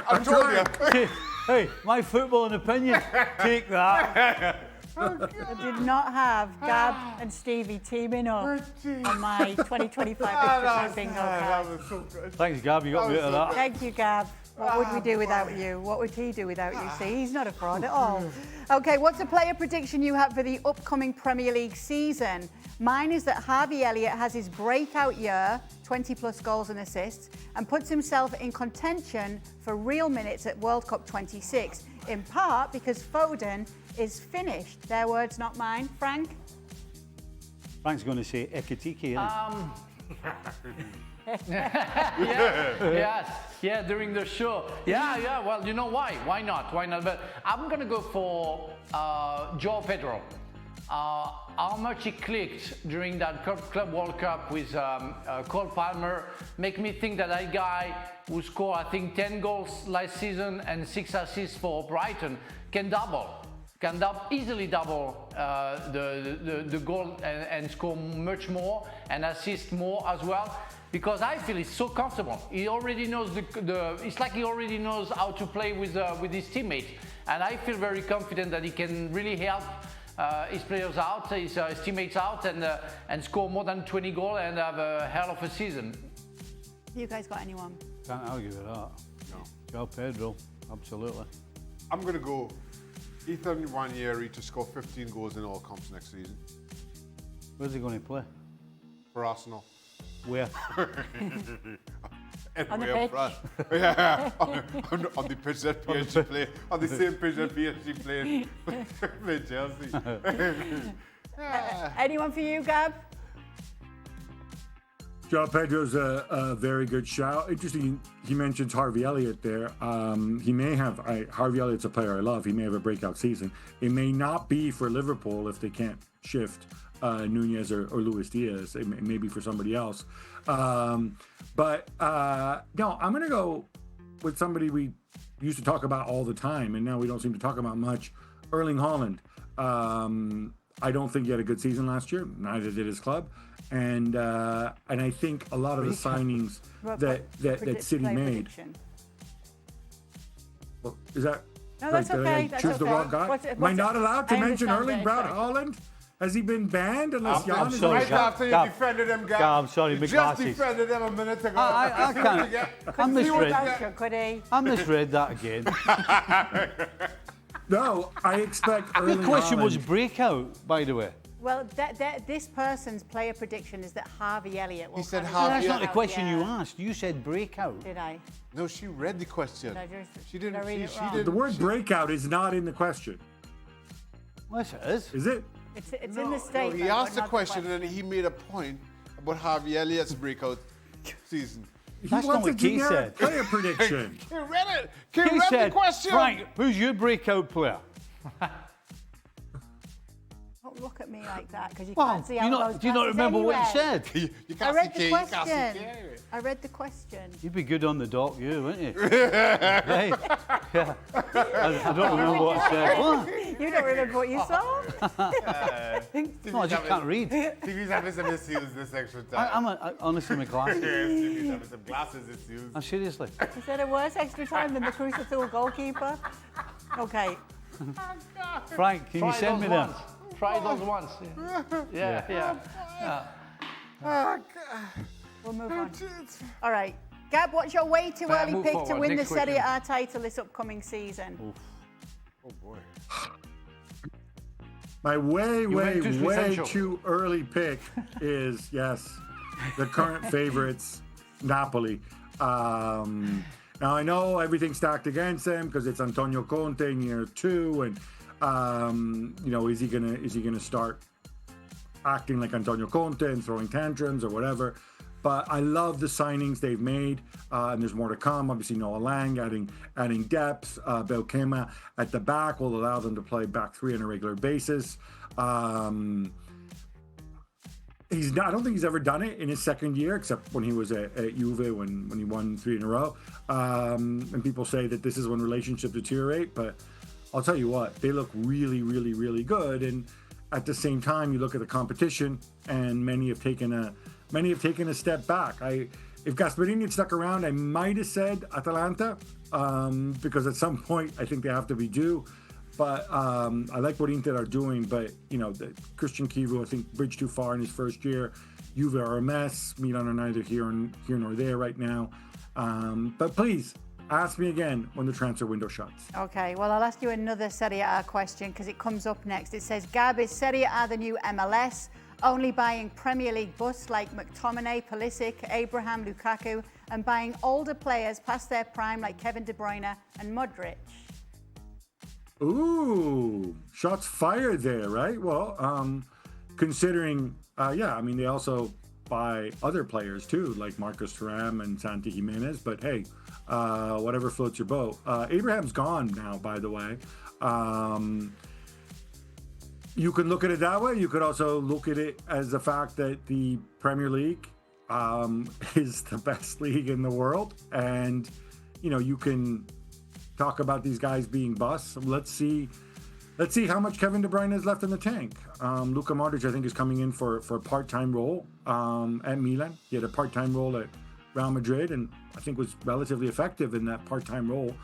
I told you. Hey, my footballing opinion. Take that. I did not have Gab and Stevie teaming up on my 2025 bingo That card. was so good. Thanks, Gab. You got me out of that. Thank you, Gab. What would we do without you? What would he do without you? See, he's not a fraud at all. Okay, what's a player prediction you have for the upcoming Premier League season? Mine is that Harvey Elliott has his breakout year, 20-plus goals and assists, and puts himself in contention for real minutes at World Cup 26, in part because Foden is finished. Their words, not mine. Frank? Frank's going to say Ekitike, isn't Yeah, during the show. Yeah, well, you know why? Why not? But I'm going to go for Joao Pedro. How much he clicked during that Club World Cup with Cole Palmer make me think that guy who scored, I think, 10 goals last season and 6 assists for Brighton can easily double the goal and score much more and assist more as well. Because I feel he's so comfortable. He already knows it's like he already knows how to play with his teammates. And I feel very confident that he can really help his players out, his teammates out, and score more than 20 goals and have a hell of a season. You guys got anyone? Can't argue with that. No. Joao Pedro, absolutely. I'm going to go Ethan Nwaneri to score 15 goals in all comps next season Where's he going to play? for Arsenal. Where? On the Anyway, pitch? up front. Yeah, on the pitch that PSG play, on the same pitch that PSG play Chelsea. Anyone for you, Gab? Joao Pedro's a very good shout. Interesting, he mentions Harvey Elliott there. He may have, Harvey Elliott's a player I love. He may have a breakout season. It may not be for Liverpool if they can't shift Nunez or Luis Diaz. It may be for somebody else. But no, I'm going to go with somebody we used to talk about all the time, and now we don't seem to talk about much, Erling Haaland. I don't think he had a good season last year. Neither did his club. And I think a lot of the signings that City made. Prediction. Well, is that? No, that's Did I okay. That's choose the okay. wrong guy? Am I not allowed to I mention understand Erling it, Braut sorry. Haaland? Has he been banned unless Jan I'm is sorry, Right Gab. after you Gab. defended him, Gab. Gab, I'm sorry, you my just glasses. defended him a minute ago. I can't. I misread. Sancho, could he? I misread that again. No, I expect Erling The question was Haaland. breakout, by the way. Well, this person's player prediction is that Harvey Elliott will He said have a Harvey- That's not the breakout question you year. asked. You said breakout. Did I? No, she read the question. Did I just- She did I didn't. read it She wrong? didn't. The word breakout is not in the question, Yes, it is. is it? It's in the statement. He asked but a not question and then he made a point about Harvey Elliott's breakout season. He That's not wants a what Keith generic said. player prediction. He read it. He He read said, the question. Frank, who's your breakout player? Don't look at me like that because you Well, can't see out those do you not glasses remember what you anyway. said? You I can't read see the K. You can't see question. K. I read the question. You'd be good on the dock, you, wouldn't you? Hey, yeah. I don't remember what I said. What? You don't remember what you saw? No, I just can't read. TV's having some issues this extra time. Honestly, my glasses. TV's having some glasses issues. Seriously. You said a worse extra time than the Crucible goalkeeper. Okay. Frank, can you Try send those me them? once. Try those once. Yeah. We'll move on. All right. Gab, what's your way too Fair, early move pick to forward. win the Next Serie question. A title this upcoming season? Oh boy. My way Juventus with Sancho. too early pick is, yes, the current favorites, Napoli. Now, I know everything's stacked against them because it's Antonio Conte in year 2. And, is he gonna start acting like Antonio Conte and throwing tantrums or whatever? But I love the signings they've made, and there's more to come. Obviously, Noah Lang adding depth. Belkema at the back will allow them to play back 3 on a regular basis. I don't think he's ever done it in his second year, except when he was at Juve when he won 3 in a row. And people say that this is when relationships deteriorate, but I'll tell you what, they look really, really, really good. And at the same time, you look at the competition, and many have taken a step back. If Gasperini had stuck around, I might have said Atalanta, because at some point I think they have to be due. But I like what Inter are doing. But the Christian Kivu, I think, bridged too far in his first year. Juve are a mess. Milan are neither here nor there right now. But please ask me again when the transfer window shuts. Okay, well, I'll ask you another Serie A question because it comes up next. It says, Gab, is Serie A the new MLS? Only buying Premier League busts like McTominay, Pulisic, Abraham, Lukaku, and buying older players past their prime like Kevin De Bruyne and Modric. Ooh, shots fired there, right? Well, considering, they also buy other players too, like Marcus Thuram and Santi Jimenez. But hey, whatever floats your boat. Abraham's gone now, by the way. You can look at it that way. You could also look at it as the fact that the Premier League is the best league in the world. And, you can talk about these guys being busts. Let's see how much Kevin De Bruyne has left in the tank. Luka Modric, I think, is coming in for a part-time role at Milan. He had a part-time role at Real Madrid and I think was relatively effective in that part-time role.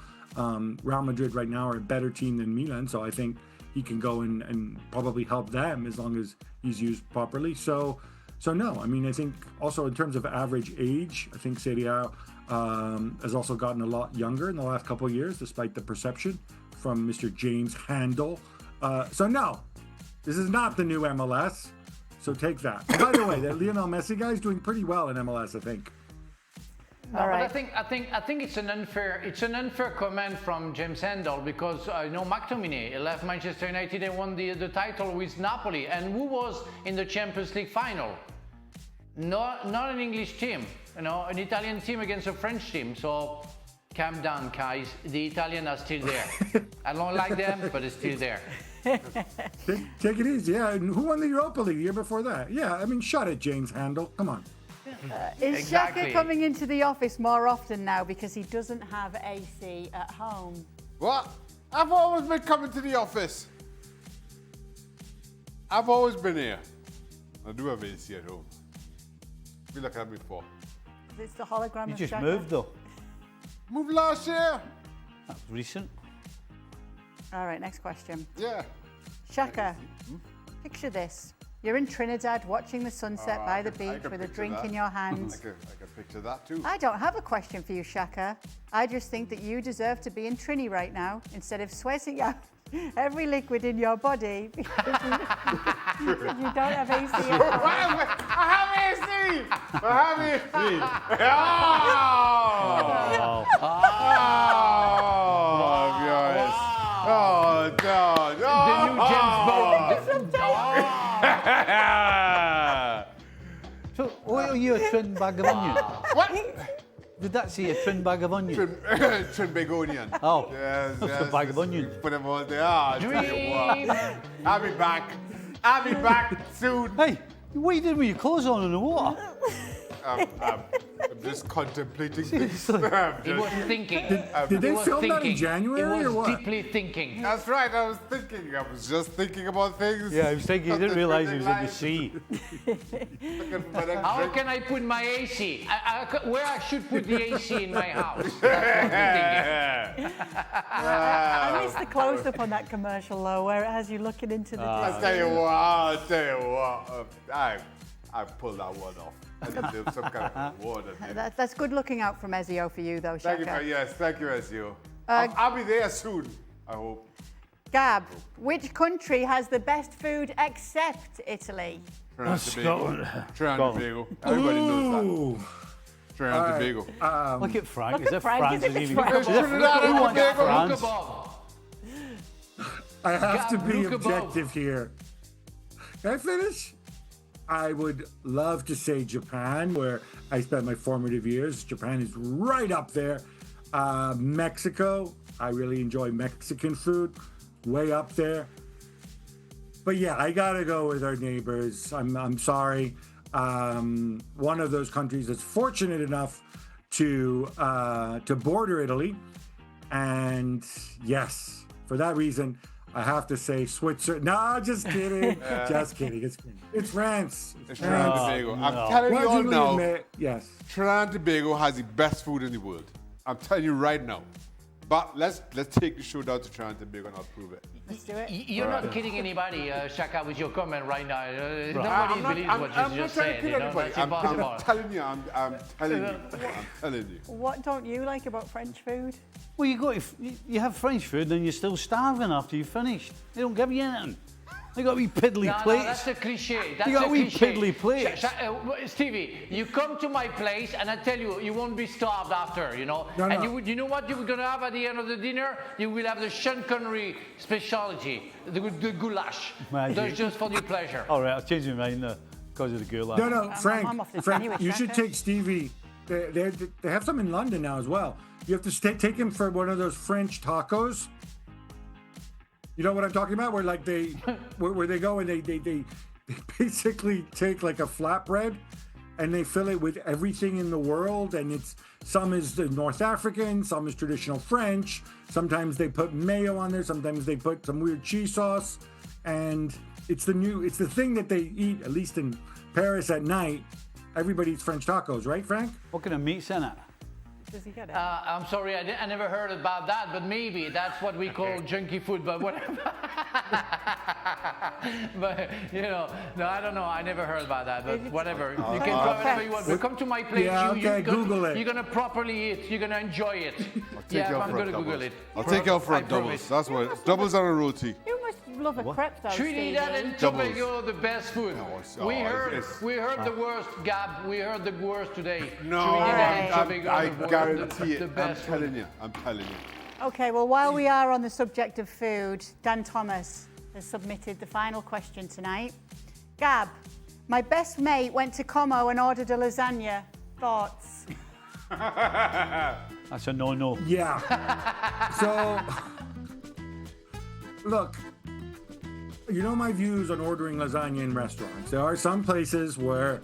Real Madrid right now are a better team than Milan, so I think he can go in and probably help them as long as he's used properly. So no, I think also in terms of average age, I think Serie A has also gotten a lot younger in the last couple of years, despite the perception from Mr. James Handel. So no, this is not the new MLS. So take that. And by the way, that Lionel Messi guy is doing pretty well in MLS, I think. All right. But I think it's an unfair comment from James Handel because McTominay left Manchester United and won the title with Napoli, and who was in the Champions League final? Not an English team, an Italian team against a French team. So calm down, guys. The Italians are still there. I don't like them, but it's still there. Take it easy. Yeah, and who won the Europa League the year before that? Yeah, shut it, James Handel. Come on. Is Exactly. Xhaka coming into the office more often now because he doesn't have AC at home? What? I've always been coming to the office. I've always been here. I do have AC at home. We look at me before. It's the hologram You of just Xhaka. moved, though. Moved last year. That's recent. All right, next question. Yeah. Shaka, picture this. You're in Trinidad watching the sunset by the I beach can with a picture drink that. in your hands. I can picture that too. I don't have a question for you, Shaka. I just think that you deserve to be in Trini right now instead of sweating out every liquid in your body because you don't have AC at home. I have AC! I have AC! Oh! Oh, no, no! The new James Bond. So, what are you, a trin bag of onion? What? Did that say a trin bag of onion? Trinbagonian. Oh, Yes, that's yes. a bag of onions. Put them all there. I'll tell you what. Dream. I'll be back. I'll be back soon. Hey, what are you doing with your clothes on in the water? I'm just contemplating things. Seriously? He was thinking. Did they He was film that in thinking. January He or was what? deeply thinking. That's right. I was thinking. I was just thinking about things. Yeah, I was thinking, he didn't realise he was in the sea. Looking for that How drink. can I put my AC? Where I should put the AC in my house? That's what I'm thinking. I missed the close-up on that commercial, though, where it has you looking into the I'll distance. tell you what. I pulled that one off. I did some kind of award. That's good looking out from Ezio for you, though, Thank you, Shaka. yes, thank you, SU. I'll be there soon, I hope. Gab, which country has the best food except Italy? Trinidad and Tobago. Trinidad and Tobago. Everybody knows Ooh. that. Trinidad and Tobago. Look at Frank, Look as at if Frank, France isn't is it even... Frank? as if- Trinidad and who wants Tobago. Look France? above. I have to be Look above. objective here. Can I finish? I would love to say Japan, where I spent my formative years. Japan is right up there. Mexico, I really enjoy Mexican food, way up there. But yeah, I gotta go with our neighbors. I'm sorry. One of those countries that's fortunate enough to border Italy, and yes, for that reason, I have to say Switzerland. No, just kidding. Just kidding. It's France. It's Trinidad and Tobago. I'm no. telling you all Grudgingly now, admit, yes. Trinidad and Tobago has the best food in the world. I'm telling you right now. But let's take the show down to Trinidad and Tobago and I'll prove it. Let's do it. You're not kidding anybody, Shaka, with your comment right now. Nobody I'm believes what you not just trying to said. kill You know, anybody. that's I'm impossible. telling you, I'm telling you. I'm telling you. What don't you like about French food? Well, you have French food and you're still starving after you've finished. They don't give you anything. They got wee piddly No, plates. that's a cliche. That's You got a wee cliche. piddly plates. Stevie, you come to my place and I tell you, you won't be starved after, you know. No, and no. you know what you're gonna have at the end of the dinner? You will have the Sean Connery specialty, the goulash. Magic. That's just for your pleasure. All right, I've changed my mind now because of the goulash. No, Frank. I'm off this Frank, anyway, you should Shaka. take Stevie. They have some in London now as well. You have to take him for one of those French tacos. You know what I'm talking about? Where like where they go and they basically take like a flatbread and they fill it with everything in the world, and it's some is the North African, some is traditional French. Sometimes they put mayo on there. Sometimes they put some weird cheese sauce, and it's the thing that they eat, at least in Paris at night. Everybody eats French tacos, right, Frank? What kind of meat's in it? Does he get it? I'm sorry, I never heard about that, but maybe that's what we call junky food, but whatever. But, you know, no, I don't know. I never heard about that, but whatever. You can try whatever you want. But come to my place. Yeah, okay, Google it. You're going to properly eat. You're going to enjoy it. Yeah, I'm going to Google it. I'll take you out for I a doubles. promise. That's what it's doubles on a roti. You must love a crepe, though, Trinidad Stevie. and Tobago, the best food. We it's- heard the worst, Gab. We heard the worst today. No, Trinidad and Alright. Tobago, I the worst, guarantee the it. I'm best food. telling you. I'm telling you. Okay, well, while we are on the subject of food, Dan Thomas has submitted the final question tonight. Gab, my best mate went to Como and ordered a lasagna. Thoughts? That's a no-no. Yeah. So, look, you know my views on ordering lasagna in restaurants. There are some places where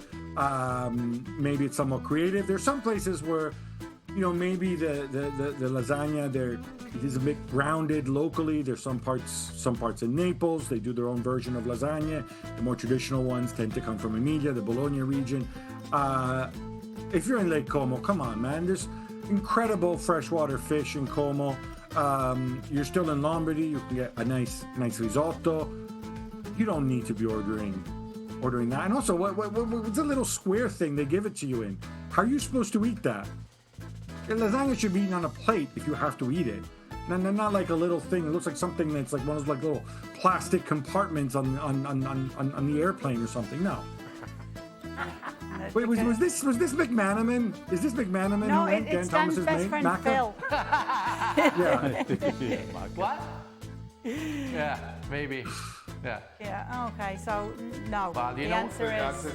maybe it's somewhat creative. There's some places where, you know, maybe the lasagna it is a bit grounded locally. There's some parts in Naples. They do their own version of lasagna. The more traditional ones tend to come from Emilia, the Bologna region. If you're in Lake Como, come on, man. There's incredible freshwater fish in Como. You're still in Lombardy. You can get a nice risotto. You don't need to be ordering that. And also, what's the little square thing they give it to you in? How are you supposed to eat that? Lasagna should be eaten on a plate if you have to eat it. Not like a little thing. It looks like something that's like one of those like little plastic compartments on the airplane or something. No. Wait, was this McManaman? Is this McManaman? No, who went it's Garen Dan's Thomas's best mate? friend Macca? Phil. Yeah. What? Yeah, maybe. Yeah. Yeah, okay, so no. Well, you the know, answer Gab is says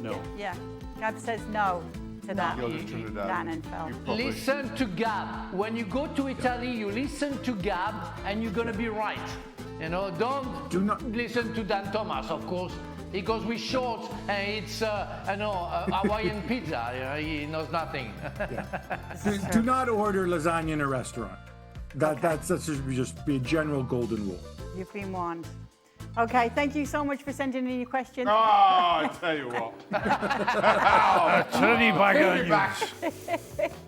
no. no. Yeah, Gab says no to that. You're the Trinidad. Dan and Phil. You probably- Listen to Gab. When you go to Italy, you listen to Gab, and you're gonna be right. You know, Do not- listen to Dan Thomas, of course. He goes with shorts and it's Hawaiian pizza. You know, he knows nothing. Do not order lasagna in a restaurant. That should just be a general golden rule. You've been warned. Okay, thank you so much for sending in your questions. Oh, I tell you what. Trinity bag of Give me back.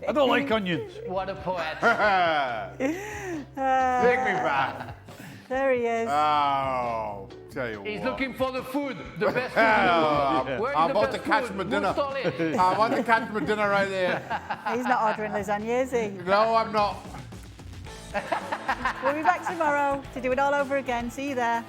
I don't like onions. What a poet. Take me back. There he is. Oh, tell you He's what. looking for the food, the best Oh, food. Where's I'm the about best to catch food? my dinner. Who stole it? I'm about to catch my dinner right there. He's not ordering lasagna, is he? No, I'm not. We'll be back tomorrow to do it all over again. See you there.